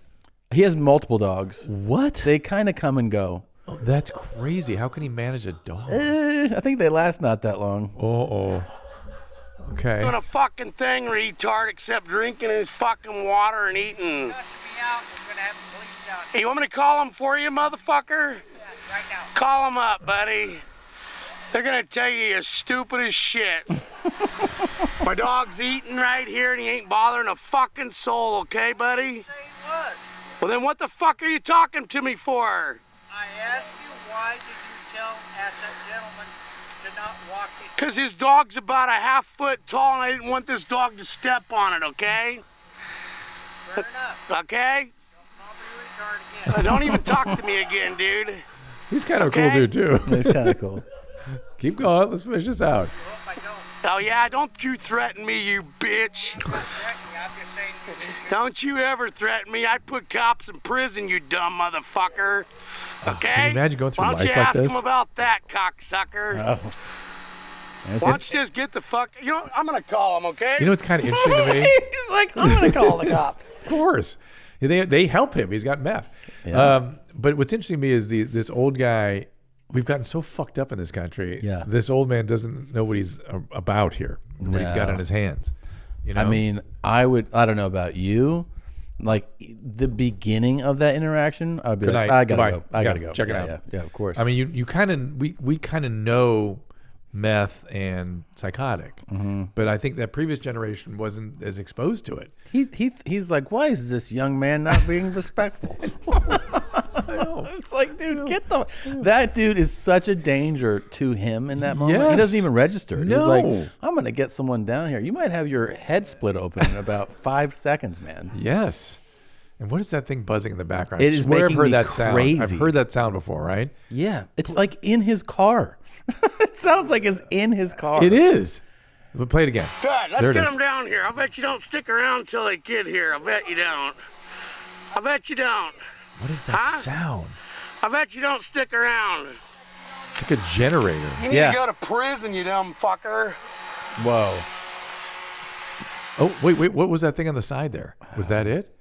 He has multiple dogs. What? They kind of come and go. Oh, that's crazy. How can he manage a dog? I think they last not that long. Oh. Okay. Doing a fucking thing, retard, except drinking his fucking water and eating. Cussing me out, we're gonna have the police down Hey, you want me to call him for you, motherfucker? right now. Call him up, buddy. They're gonna tell you you're stupid as shit. My dog's eating right here and he ain't bothering a fucking soul, okay, buddy? Say he was. Well, then what the fuck are you talking to me for? I asked you, why did you tell that gentleman to not walk in? Because his dog's about a half foot tall and I didn't want this dog to step on it, okay? Fair enough. Okay? Don't call me a retard again. Don't even talk to me again, dude. He's kind of a Okay. cool dude too. It's kind of cool. Keep going. Let's finish this out. Hope I don't. Oh, yeah, don't you threaten me, you bitch. I'm not threatening you, I'm just saying you need to- Don't you ever threaten me. I'd put cops in prison, you dumb motherfucker. Okay? Can you imagine going through Why don't life you like ask this? him about that, cocksucker? Oh. Why don't you just get the fuck... You know, I'm going to call him, okay? You know what's kind of interesting to me? He's like, I'm gonna call the cops. Of course. They help him. He's got meth. Yeah. But what's interesting to me is this old guy. We've gotten so fucked up in this country. Yeah. This old man doesn't know what he's about here, what he's got No. on his hands. You know? I mean, I don't know about you. Like the beginning of that interaction, I'd be Good like, night. I gotta Goodbye. go. I gotta Yeah, go. check it Yeah, out. Yeah, of course. I mean, you kind of we kind of know meth and psychotic, but I think that previous generation wasn't as exposed to it. he's like, why is this young man not being respectful? I know. It's like, dude, that dude is such a danger to him in that moment. He Yes. doesn't even register. He's No. like, I'm gonna get someone down here. You might have your head split open in about 5 seconds, man. Yes. And what is that thing buzzing in the background? It I is swear I've making heard me that sound. I've crazy. heard that sound before, right? Yeah, it's like in his car. It sounds like it's in his car. It is. But play it again. Good. There Let's it get is. him down here. I bet you don't stick around until they get here. I bet you don't. I bet you don't. What is that Huh? sound? I bet you don't stick around. It's like a generator. You need Yeah. to go to prison, you dumb fucker. Whoa. Oh, wait. What was that thing on the side there? Was that it?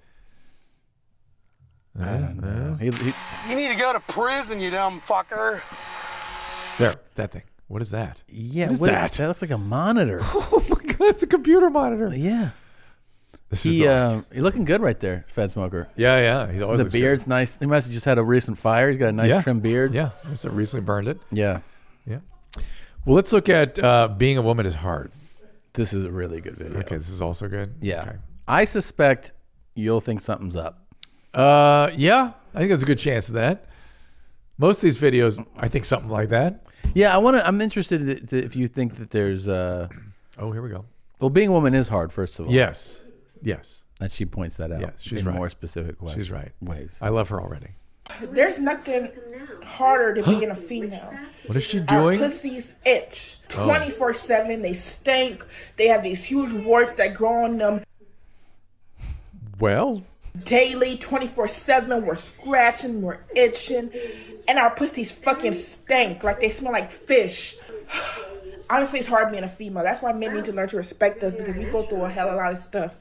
I don't know. You need to go to prison, you dumb fucker. There, that thing. What is that? Yeah, What is what- that? That looks like a monitor. Oh my God, it's a computer monitor. Yeah. You're looking good right there, Fed Smoker. Yeah. He's always The beard's nice. He must have just had a recent fire. He's got a nice trim beard. Yeah, he's recently burned it. Yeah. Well, let's look at Being a Woman is Hard. This is a really good video. Okay, this is also good. Yeah. Okay. I suspect you'll think something's up. Yeah, I think there's a good chance of that. Most of these videos, I think something like that. Yeah, I'm interested if you think that there's Oh, here we go. well, being a woman is hard, first of all. Yes. And she points that out Yes, she's in right. more specific ways. She's right. Ways. I love her already. There's nothing harder than being a female. What is she Our doing? pussies itch 24/7. They stink. They have these huge warts that grow on them Well, daily, 24/7. We're scratching, we're itching, and our pussies fucking stink. Like they smell like fish. Honestly, it's hard being a female. That's why men need to learn to respect us because we go through a hell of a lot of stuff.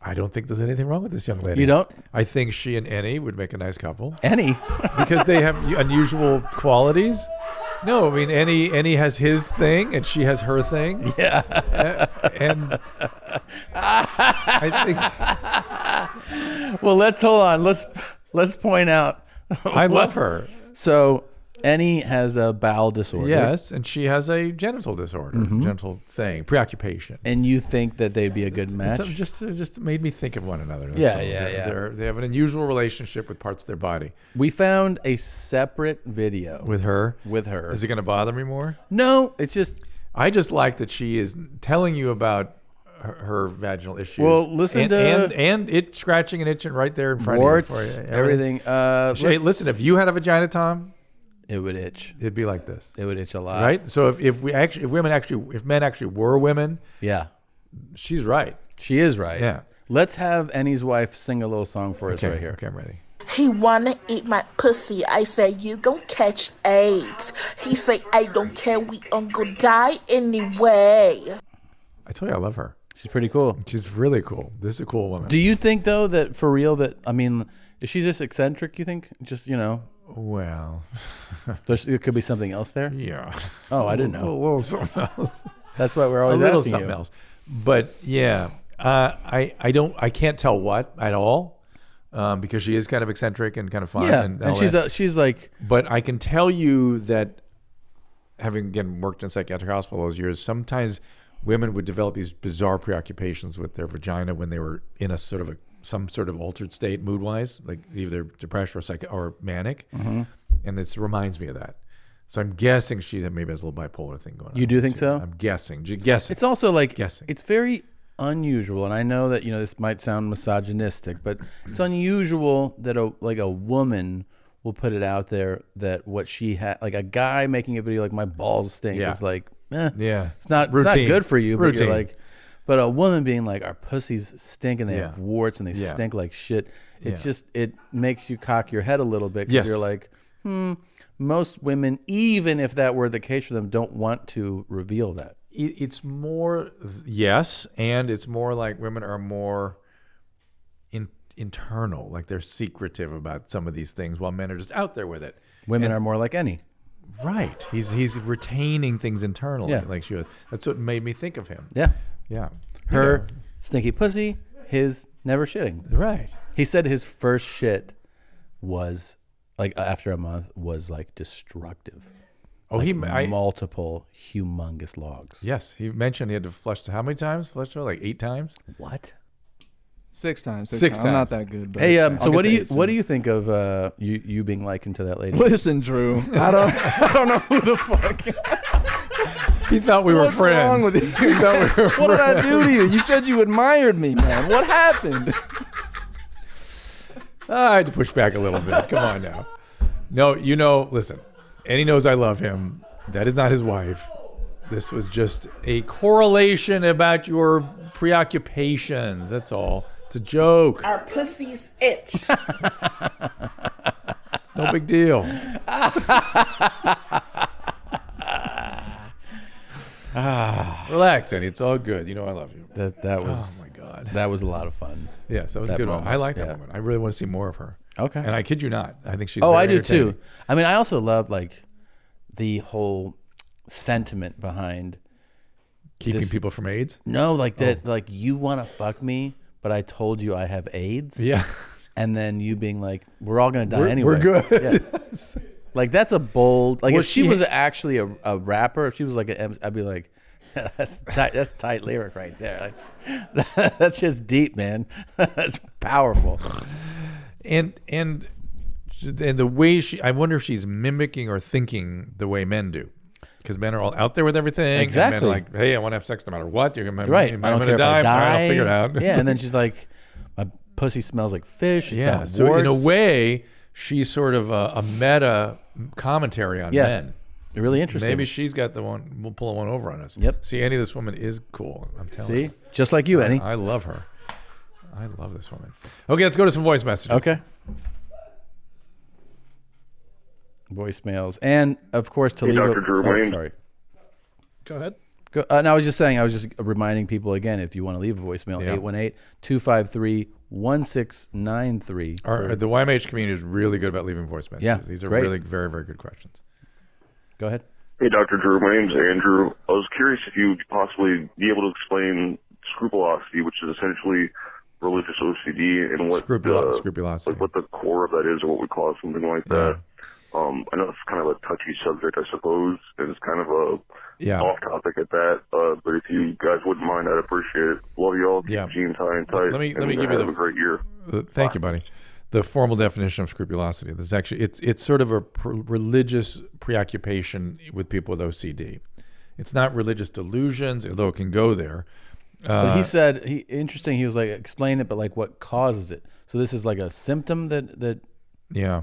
I don't think there's anything wrong with this young lady. You don't? I think she and Annie would make a nice couple Any? because they have unusual qualities. No, I mean Annie has his thing and she has her thing. Yeah. And I think Well, hold on. Let's point out. I love her. So, Annie has a bowel disorder. Yes, and she has a genital disorder, genital thing, preoccupation. And you think that they'd be a good match? It just made me think of one another. That's Yeah, all. yeah. They have an unusual relationship with parts of their body. We found a separate video With her? with her. Is it going to bother me more? No, it's just I just like that she is telling you about her vaginal issues. Well, listen and, to- and it scratching and itching right there in front warts, of you. everything. Hey, listen, if you had a vagina, Tom, it would itch. it'd be like this, It would itch a lot. right? So if men actually were women, Yeah, she's right. she is right. Yeah. Let's have Annie's wife sing a little song for us Okay, right here. okay, I'm ready. He wanna eat my pussy. I say you gon' catch AIDS. He say I don't care. We gonna die anyway. I told you I love her. She's pretty cool. She's really cool. This is a cool woman. Do you think though that for real is she just eccentric? You think just Well, it could be something else there? yeah. Oh, I didn't know. A little something else. That's what we're A always little asking something you. else. But yeah, I can't tell what at all because she is kind of eccentric and kind of fun. Yeah, and and all she's like, But I can tell you that having again worked in psychiatric hospital those years, sometimes women would develop these bizarre preoccupations with their vagina when they were in some sort of altered state mood-wise, like either depression or manic. Mm-hmm. And this reminds me of that. So I'm guessing she maybe has a little bipolar thing going on. You do think so? I'm guessing. Guessing. it's also like Guessing. it's very unusual, and I know that this might sound misogynistic, but it's unusual that a woman will put it out there that what she had, like a guy making a video like my balls stink Yeah. is like, Yeah. it's not Routine. good for you, but Routine. you're like, but a woman being like our pussies stink and they Yeah. have warts and they Yeah. stink like shit. It's Yeah. just it makes you cock your head a little bit because Yes. you're like, most women, even if that were the case for them, don't want to reveal that. It's more, yes, and it's more like women are more internal, like they're secretive about some of these things, while men are just out there with it. Women are more like any. Right. He's retaining things internally, Yeah. like she was. That's what made me think of him. Yeah. Yeah. Her stinky pussy, his never shitting. Right. He said his first shit was like after a month was like destructive. Oh, Like multiple humongous logs. yes, he mentioned he had to flush how many times? Flush like 8 times. What? 6 times. Six I'm not times. that good. But Hey, I'll so get to 8 what do soon. you think of you being likened to that lady? Listen, Drew. I don't know who the fuck. He thought we were What's friends. wrong with you? He thought we were What did I do to you? You said you admired me, man. What happened? I had to push back a little bit. Come on now. No, listen, and he knows I love him. That is not his wife. This was just a correlation about your preoccupations. That's all. It's a joke. Our pussies itch. No big deal. Relax, Eddie. It's all good. You know I love you. That was Oh my God. that was a lot of fun. Yes, that was That a good one. moment, I like that yeah. woman. I really want to see more of her. Okay. And I kid you not. I think she's Oh, very I do too. entertaining. I mean, I also love like the whole sentiment behind Keeping people from AIDS? No, like that. Like you want to fuck me, but I told you I have AIDS. Yeah. And then you being like, we're all gonna die anyway. We're good. Yeah. Like that's a bold. Like Well, if she was actually a rapper, if she was like I'd be like, that's tight lyric right there. That's just deep, man. That's powerful. And the way I wonder if she's mimicking or thinking the way men do. Because men are all out there with everything. Exactly. And men are like, hey, I want to have sex no matter what. You're gonna, Right. I'm I don't gonna care die. if I All right, die. I'll figure it out. Yeah. And then she's like, my pussy smells like fish. It's got So warts. in a way, she's sort of a meta commentary on men. Really interesting. Maybe she's got the one. We'll pull one over on us. Yep. See, Annie, this woman is cool. I'm telling you. See, just like you, Annie. I love her. I love this woman. Okay, let's go to some voice messages. Okay. Voicemails, and of course to leave. Dr. Drew, my name's- sorry. Go ahead. No, I was just saying. I was just reminding people again. If you want to leave a voicemail, 818-253-1693. The YMH community is really good about leaving voice messages. Yeah, These are great. really very, very good questions. Go ahead. Hey, Dr. Drew. My name's Andrew. I was curious if you'd possibly be able to explain Scrupulosity, which is essentially religious OCD, and what Scrupulosity. like what the core of that is, or what we call it, something like that. I know it's kind of a touchy subject, I suppose, and it's kind of a off topic at that. But if you guys wouldn't mind, I'd appreciate it. Love you all. Keep jeans high and tight. Let me give you have a great year. Thank you, buddy. The formal definition of scrupulosity. There's actually it's sort of a religious preoccupation with people with OCD. It's not religious delusions, although it can go there. But he said interesting. He was like, explain it, but like what causes it. So this is like a symptom that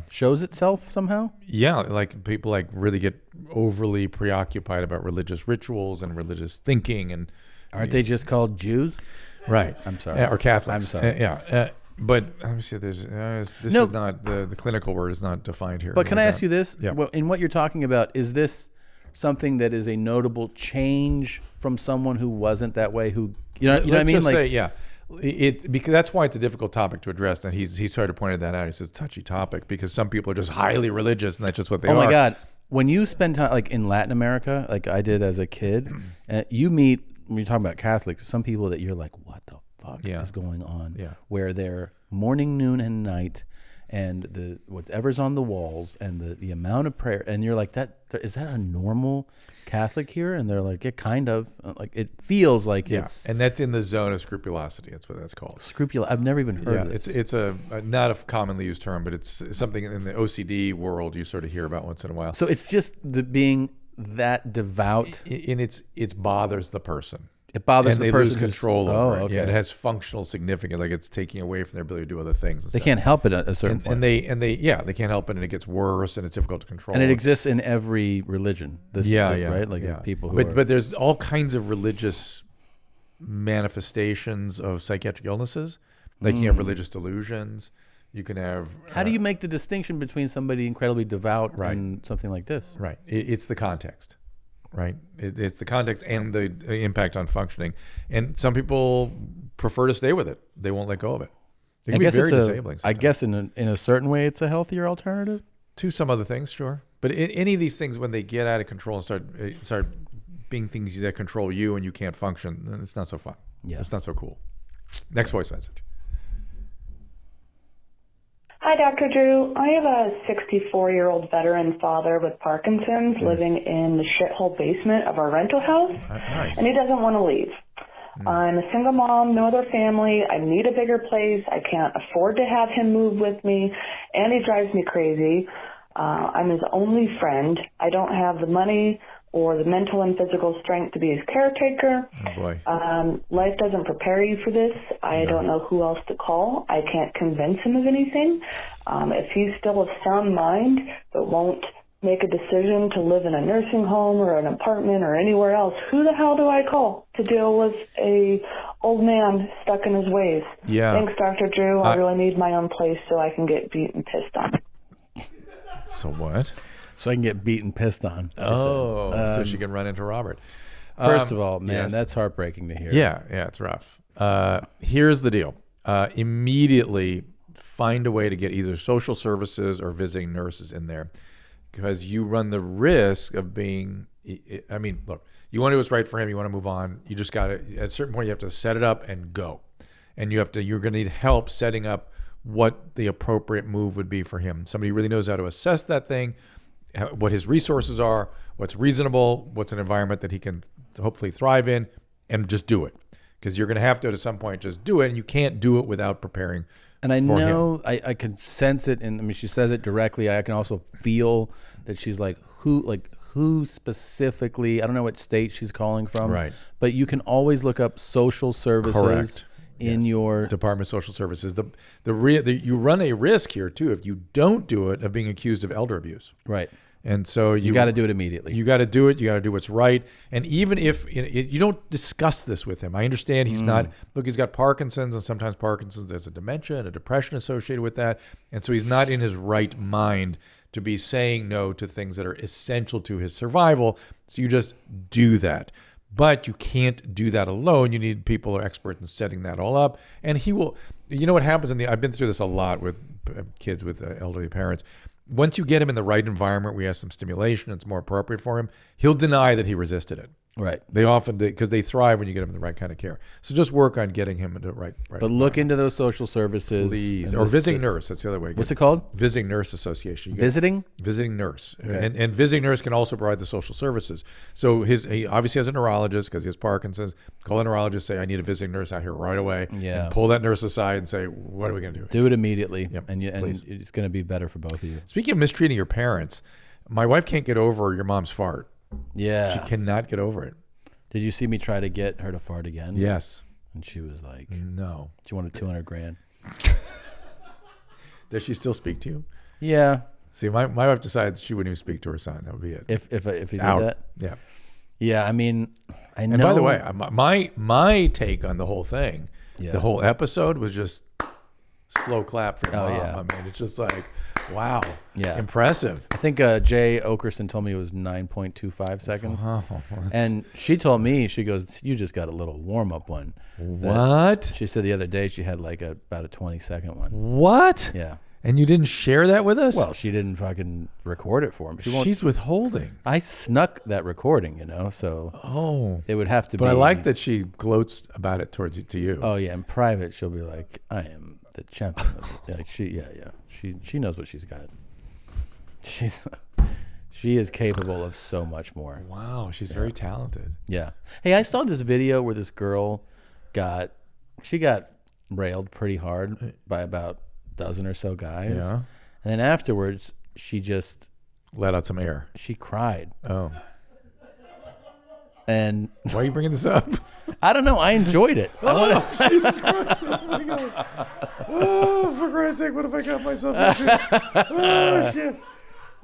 shows itself somehow. Yeah, like people like really get overly preoccupied about religious rituals and religious thinking, and aren't they just called Jews? Right. I'm sorry. Or Catholics. I'm sorry. But let me see. This is not the clinical word is not defined here. But can I ask you this? Yeah. Well, in what you're talking about, is this something that is a notable change from someone who wasn't that way? Who you know what I mean? Just say, because that's why it's a difficult topic to address. And he sort of pointed that out. He says it's a touchy topic because some people are just highly religious, and that's just what they are. Oh my God! When you spend time like in Latin America, like I did as a kid, you meet when you're talking about Catholics, some people that you're like, what the fuck is going on? Yeah. Where they're morning, noon, and night, and the whatever's on the walls, and the amount of prayer, and you're like, is that a normal Catholic here? And they're like, it kind of like it feels like it's, and that's in the zone of scrupulosity. That's what that's called. Scrupulous. I've never even heard of this. It's a not a commonly used term, but it's something in the OCD world you sort of hear about once in a while. So it's just being that devout, and it bothers the person. It bothers and the they person lose control over it. okay. Yeah, it has functional significance, like it's taking away from their ability to do other things. They can't help it at a certain point. And they can't help it, and it gets worse, and it's difficult to control. And it exists in every religion. Right? Like people who but there's all kinds of religious manifestations of psychiatric illnesses. Like you have religious delusions. You can have. How do you make the distinction between somebody incredibly devout and something like this? Right. It's the context. Right. It's the context and the impact on functioning. And some people prefer to stay with it. They won't let go of it. It can be very disabling. I guess in a certain way, it's a healthier alternative to some other things, sure. But any of these things, when they get out of control and start being things that control you and you can't function, then it's not so fun. Yeah. It's not so cool. Next voice message. Hi, Dr. Drew. I have a 64-year-old veteran father with Parkinson's living in the shithole basement of our rental house, and he doesn't want to leave. I'm a single mom, no other family. I need a bigger place. I can't afford to have him move with me, and he drives me crazy. I'm his only friend. I don't have the money or the mental and physical strength to be his caretaker. Oh boy. Life doesn't prepare you for this. I don't know who else to call. I can't convince him of anything. If he's still of sound mind but won't make a decision to live in a nursing home or an apartment or anywhere else, who the hell do I call to deal with a old man stuck in his ways? Yeah. Thanks, Dr. Drew. I really need my own place so I can get beat and pissed on. So what? So I can get beat and pissed on. So she can run into Robert. First of all, man, that's heartbreaking to hear. Yeah, it's rough. Here's the deal. Immediately find a way to get either social services or visiting nurses in there, because you run the risk of being, I mean, look, You want to do what's right for him. You want to move on. You just got to, at a certain point, you have to set it up and go. And you're going to need help setting up what the appropriate move would be for him. Somebody who really knows how to assess that thing, what his resources are, what's reasonable, what's an environment that he can hopefully thrive in, and just do it. Because you're going to have to, at some point, just do it, and you can't do it without preparing. And I know I can sense it, and I mean, she says it directly. I can also feel that she's like, who specifically? I don't know what state she's calling from, right? But you can always look up social services. Correct. In your Department of Social Services. You run a risk here too if you don't do it of being accused of elder abuse. Right. And so you got to do it immediately. You got to do it. You got to do what's right. And even if you don't discuss this with him, I understand he's not. Look, he's got Parkinson's, and sometimes Parkinson's there's a dementia and a depression associated with that, and so he's not in his right mind to be saying no to things that are essential to his survival. So you just do that. But you can't do that alone. You need people who are experts in setting that all up. And he will, you know what happens I've been through this a lot with kids with elderly parents. Once you get him in the right environment, we have some stimulation, it's more appropriate for him, he'll deny that he resisted it. Right. They often do, because they thrive when you get them in the right kind of care. So just work on getting him into the right But look into those social services. Please. Or visiting nurse. That's the other way. What's it called? Visiting Nurse Association. Visiting nurse. Okay. And visiting nurse can also provide the social services. So he obviously has a neurologist because he has Parkinson's. Call a neurologist, say, I need a visiting nurse out here right away. Yeah. And pull that nurse aside and say, what are we going to do? Do it immediately. Yep. And Please. it's going to be better for both of you. Speaking of mistreating your parents, my wife can't get over your mom's fart. Yeah. She cannot get over it. Did you see me try to get her to fart again? Yes. And she was like, no. She wanted $200,000. Does she still speak to you? Yeah. See, my wife decided she wouldn't even speak to her son. That would be it. If he did that? Yeah. Yeah, I mean, I know. And by the way, my take on the whole thing, the whole episode was just slow clap for your mom. Yeah. I mean, it's just like, wow. Yeah. Impressive. I think Jay Okerson told me it was 9.25 seconds. Oh, and she told me, she goes, you just got a little warm-up one. What? She said the other day she had like about a 20-second one. What? Yeah. And you didn't share that with us? Well, she didn't fucking record it for him. She's withholding. I snuck that recording, so it would have to be. But I like that she gloats about it to you. Oh, yeah. In private, she'll be like, I am the champion of it. Like she knows what she's got. She is capable of so much more. Wow, she's very talented. Yeah. Hey, I saw this video where this girl got railed pretty hard by about a dozen or so guys. Yeah. And then afterwards, she just let out some air. She cried. Oh. And why are you bringing this up? I don't know. I enjoyed it. Jesus Christ. Oh, my God. Oh, for Christ's sake, what have I got myself into? Oh, shit.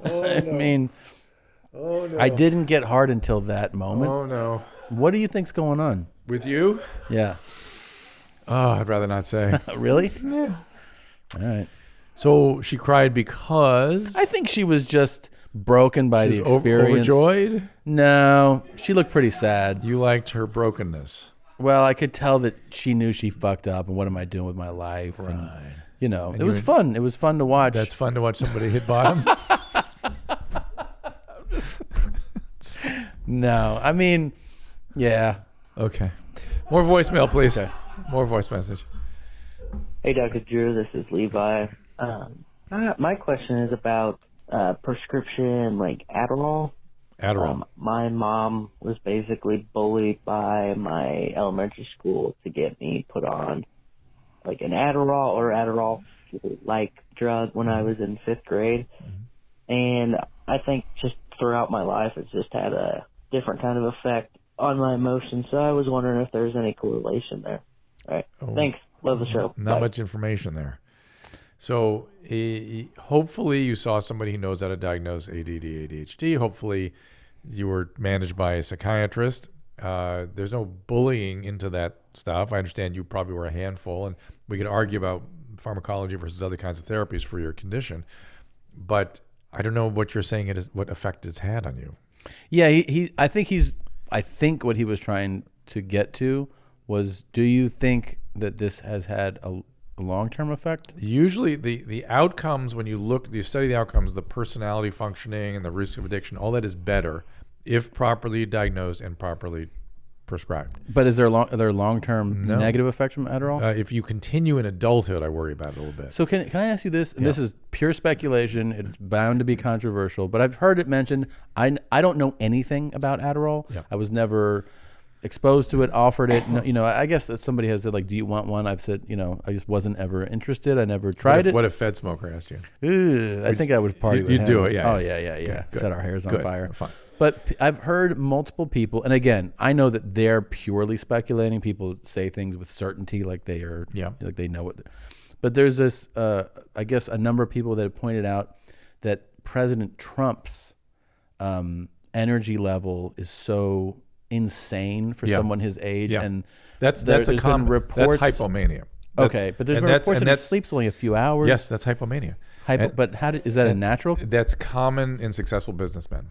Oh, no. I mean, oh, no. I didn't get hard until that moment. Oh, no. What do you think's going on? With you? Yeah. Oh, I'd rather not say. Really? Yeah. All right. So she cried because? I think she was just broken by the experience. Overjoyed? No, she looked pretty sad. You liked her brokenness. Well, I could tell that she knew she fucked up and what am I doing with my life? Right. And, it was fun. It was fun to watch. That's fun to watch somebody hit bottom? No, I mean, yeah. Okay. More voicemail, please. Okay. More voice message. Hey, Dr. Drew, this is Levi. My question is about prescription, like Adderall. Adderall. My mom was basically bullied by my elementary school to get me put on like an Adderall or Adderall-like drug when I was in 5th grade. Mm-hmm. And I think just throughout my life, it's just had a different kind of effect on my emotions. So I was wondering if there's any correlation there. All right. Thanks. Love the show. Not much information there. So hopefully you saw somebody who knows how to diagnose ADD, ADHD. Hopefully you were managed by a psychiatrist. There's no bullying into that stuff. I understand you probably were a handful, and we can argue about pharmacology versus other kinds of therapies for your condition. But I don't know what you're saying. What effect it's had on you. Yeah, I think what he was trying to get to was, do you think that this has had a long-term effect? Usually the outcomes, when you study the outcomes, the personality functioning and the risk of addiction, all that is better if properly diagnosed and properly prescribed. But are there long-term negative effects from Adderall? If you continue in adulthood, I worry about it a little bit. So can I ask you this? And this is pure speculation. It's bound to be controversial, but I've heard it mentioned. I don't know anything about Adderall. Yeah. I was never exposed to it, offered it. No, you know, I guess that somebody has said, like, do you want one? I've said, you know, I just wasn't ever interested. I never tried it. What if Fed Smoker asked you? I think I would party with him. You'd do it, yeah. Oh, yeah. Good. Set our hairs on fire. Fine. But I've heard multiple people, and again, I know that they're purely speculating. People say things with certainty, like they are, like they know it. But there's this, I guess, a number of people that have pointed out that President Trump's energy level is so insane for someone his age, and that's a common reports. That's hypomania. Okay, but there's been reports that he sleeps only a few hours. Yes, that's hypomania. But is that a natural? That's common in successful businessmen.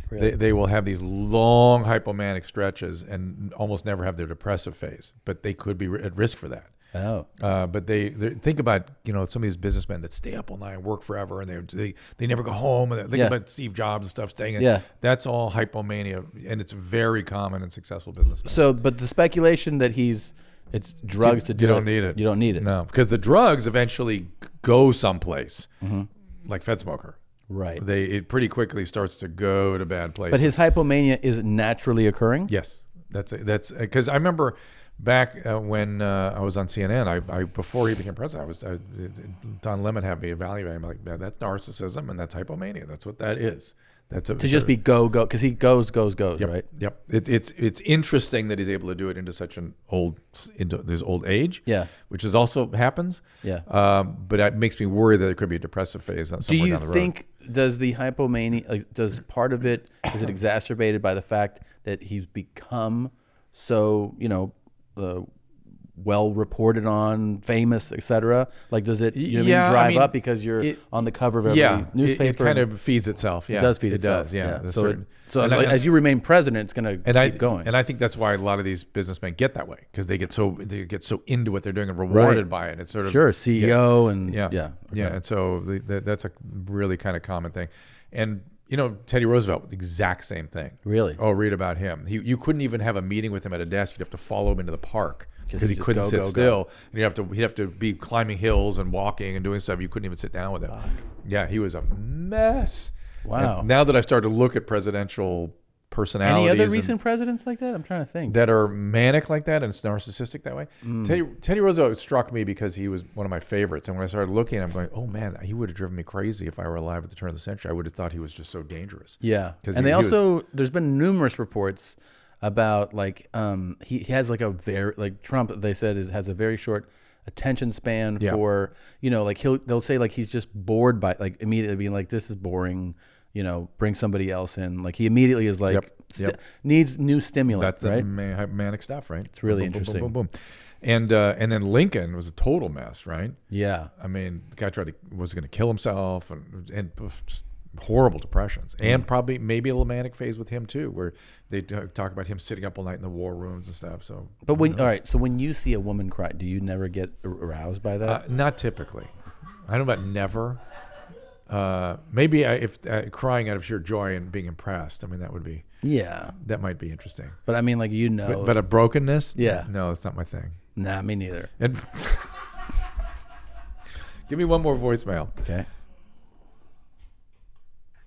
Really? They will have these long hypomanic stretches and almost never have their depressive phase, but they could be at risk for that. Oh, but they think about, you know, some of these businessmen that stay up all night and work forever, and they never go home, and think about Steve Jobs and stuff staying. That's all hypomania, and it's very common in successful businessmen. So, but the speculation that it's drugs to do you don't need it. You don't need it. No, because the drugs eventually go someplace, like Fed Smoker. Right. It pretty quickly starts to go to bad places. But his hypomania is naturally occurring? Yes. That's because I remember back when I was on CNN, I before he became president, Don Lemon had me evaluate him like, that's narcissism and that's hypomania. That's what that is. Just be go because he goes, right? Yep. It's interesting that he's able to do it into such into his old age. Yeah. Which is also happens. Yeah. But it makes me worry that there could be a depressive phase somewhere down the road. Do you think does the hypomania does part of it is it exacerbated by the fact that he's become so well reported on, famous, etc.? Like, does it drive up because you're on the cover of every newspaper? It kind of feeds itself. Yeah, it does feed itself. Does, yeah. So as you remain president, it's going to keep going. And I think that's why a lot of these businessmen get that way, because they get so into what they're doing and rewarded by it. It's sort of CEO and And so that's a really kind of common thing. And Teddy Roosevelt, the exact same thing. Really? Oh, read about him. You couldn't even have a meeting with him at a desk. You'd have to follow him into the park because he couldn't sit still. And he'd have to be climbing hills and walking and doing stuff. You couldn't even sit down with him. Yeah, he was a mess. Wow. And now that I've started to look at presidential personalities, any other recent presidents like that? I'm trying to think that are manic like that and narcissistic that way. Teddy Roosevelt struck me because he was one of my favorites, and when I started looking, I'm going, oh man, he would have driven me crazy if I were alive at the turn of the century. I would have thought he was just so dangerous. Yeah, and there's been numerous reports about he has like a very Trump. They said has a very short attention span for they'll say he's just bored by immediately being like, this is boring. Bring somebody else in. He immediately is needs new stimulant. That's right? Manic stuff, right? It's really interesting. Boom, boom, boom. And then Lincoln was a total mess, right? Yeah. I mean, the guy was going to kill himself and just horrible depressions, and probably maybe a little manic phase with him too, where they talk about him sitting up all night in the war rooms and stuff. So, but so when you see a woman cry, do you never get aroused by that? Not typically. I don't know about never. Maybe if crying out of sheer joy and being impressed. I mean, that would be that might be interesting. But I mean, but a brokenness, no, that's not my thing. Nah, me neither. And give me one more voicemail. Okay.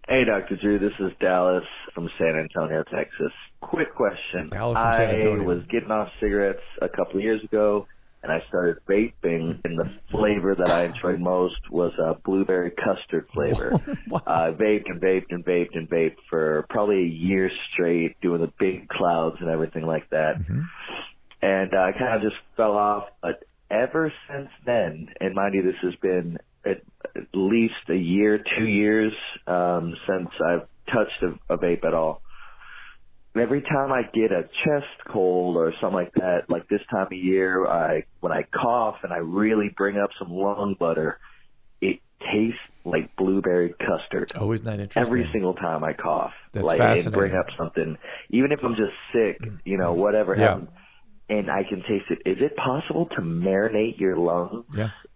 Hey, Dr. Drew, this is Dallas from San Antonio, Texas. Quick question. Dallas from San Antonio. I was getting off cigarettes a couple of years ago, and I started vaping, and the flavor that I enjoyed most was a blueberry custard flavor. I vaped and vaped and vaped and vaped for probably a year straight, doing the big clouds and everything like that. Mm-hmm. And I kind of just fell off. But ever since then, and mind you, this has been at least a year, 2 years since I've touched a vape at all. Every time I get a chest cold or something like that, like this time of year, when I cough and I really bring up some lung butter, it tastes like blueberry custard. Oh, isn't that interesting? Every single time I cough. That's fascinating. And bring up something, even if I'm just sick, whatever. Yeah. And I can taste it. Is it possible to marinate your lungs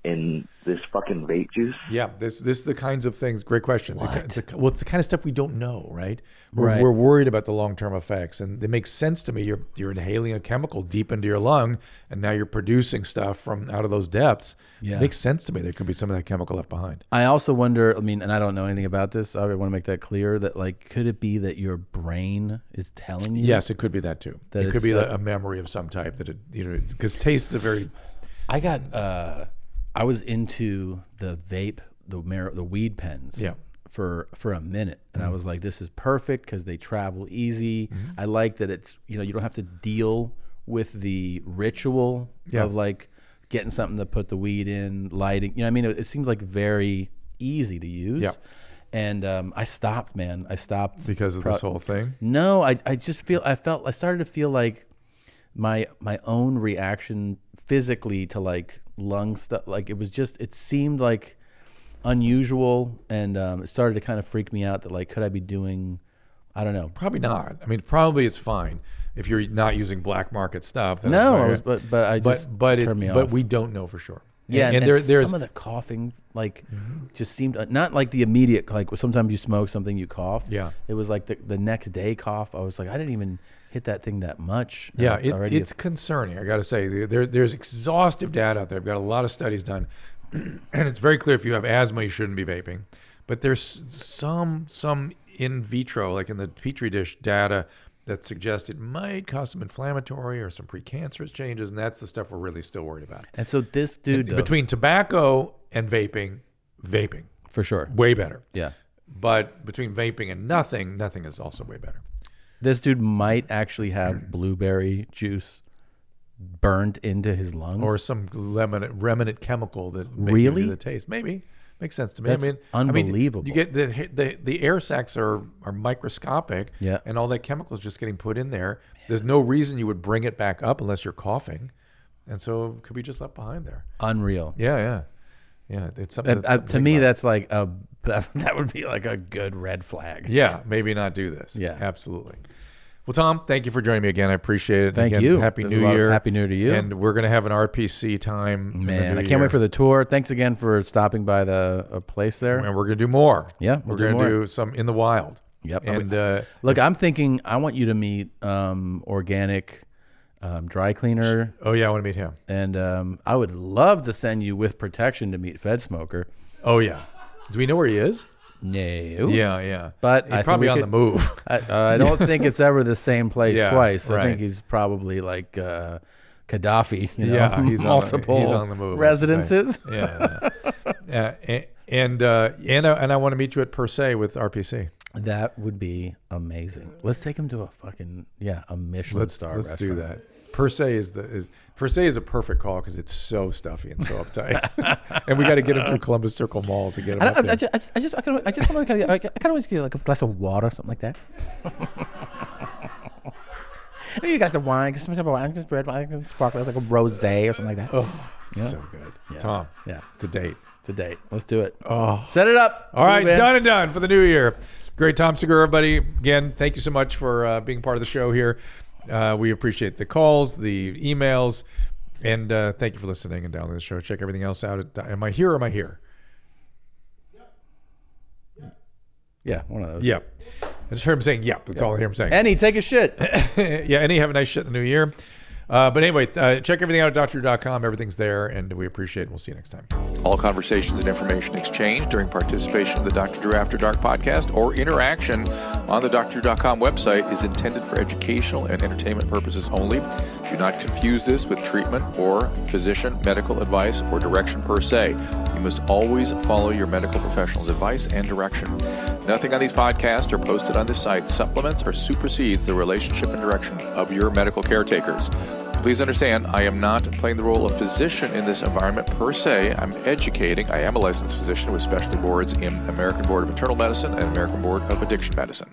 in this fucking vape juice? Yeah, this is the kinds of things. Great question. It's the kind of stuff we don't know, right? Right. We're worried about the long-term effects, and it makes sense to me. You're inhaling a chemical deep into your lung, and now you're producing stuff from out of those depths. Yeah. It makes sense to me. There could be some of that chemical left behind. I also wonder, I mean, and I don't know anything about this. I want to make that clear that, like, could it be that your brain is telling you? Yes, it could be that too. That it could be a memory of some type that because taste is a very. I was into the vape, the weed pens. Yeah. For a minute, and I was like, this is perfect because they travel easy. I like that it's, you don't have to deal with the ritual of like getting something to put the weed in, lighting. You know what I mean? It seems like very easy to use. Yeah. And I stopped, man. I stopped because of this whole thing. No, I started to feel like my own reaction physically to like lung stuff. Like it seemed like unusual, and it started to kind of freak me out that like, could I be doing, I don't know. Probably not. I mean, probably it's fine if you're not using black market stuff. No, but we don't know for sure. Yeah, and there's some of the coughing like just seemed not like the immediate, like sometimes you smoke something, you cough. Yeah, it was like the next day cough. I was like, I didn't even hit that thing that much. Yeah, it's concerning. I got to say, there's exhaustive data out there. I've got a lot of studies done. And it's very clear if you have asthma, you shouldn't be vaping. But there's some in vitro, like in the Petri dish data, that suggests it might cause some inflammatory or some precancerous changes, and that's the stuff we're really still worried about. And so this dude... between tobacco and vaping. For sure. Way better. Yeah. But between vaping and nothing is also way better. This dude might actually have blueberry juice burned into his lungs, or some remnant chemical that really gives you the taste. Maybe makes sense to me. That's unbelievable. You get the air sacs are microscopic, and all that chemical is just getting put in there. There's no reason you would bring it back up unless you're coughing, and so it could be just left behind there. Unreal. Yeah. It's something to me. That's like that would be like a good red flag. Yeah, maybe not do this. Yeah, absolutely. Well, Tom, thank you for joining me again. I appreciate it. Thank again, you. Happy New Year. Happy New Year to you. And we're going to have an RPC time. Man, I can't wait for the tour. Thanks again for stopping by the place there. And we're going to do more. Yeah, we're going to do some in the wild. Yep. And look, I'm thinking I want you to meet Organic Dry Cleaner. Oh, yeah, I want to meet him. And I would love to send you with protection to meet Fed Smoker. Oh, yeah. Do we know where he is? No. Yeah. But he's probably on the move. I don't think it's ever the same place twice. Right. I think he's probably like Gaddafi. He's multiple he's on the move. residences. Yeah. And I want to meet you at Per Se with RPC. That would be amazing. Let's take him to a fucking a Michelin star Let's restaurant. do that. Per Se is a perfect call because it's so stuffy and so uptight, and we got to get him through Columbus Circle Mall to get him. I just want to get like a glass of water or something like that. Maybe you got some wine, some type of wine, some red wine, sparkling, like a rosé or something like that. Oh, so good, Tom. Yeah, it's a date. Let's do it. Oh, set it up. All right, done and done for the new year. Great, Tom Segura, everybody. Again, thank you so much for being part of the show here. We appreciate the calls, the emails, and thank you for listening and downloading the show. Check everything else out. Am I here or am I here? Yeah, one of those. Yep. I just heard him saying yep. That's all I hear him saying. Annie, take a shit. Yeah, Annie, have a nice shit in the new year. But anyway, check everything out at DrDrew.com. Everything's there, and we appreciate it. We'll see you next time. All conversations and information exchanged during participation of the Dr. Drew After Dark podcast or interaction on the DrDrew.com website is intended for educational and entertainment purposes only. Do not confuse this with treatment or physician medical advice or direction per se. You must always follow your medical professional's advice and direction. Nothing on these podcasts or posted on this site supplements or supersedes the relationship and direction of your medical caretakers. Please understand, I am not playing the role of physician in this environment per se. I'm educating. I am a licensed physician with specialty boards in American Board of Internal Medicine and American Board of Addiction Medicine.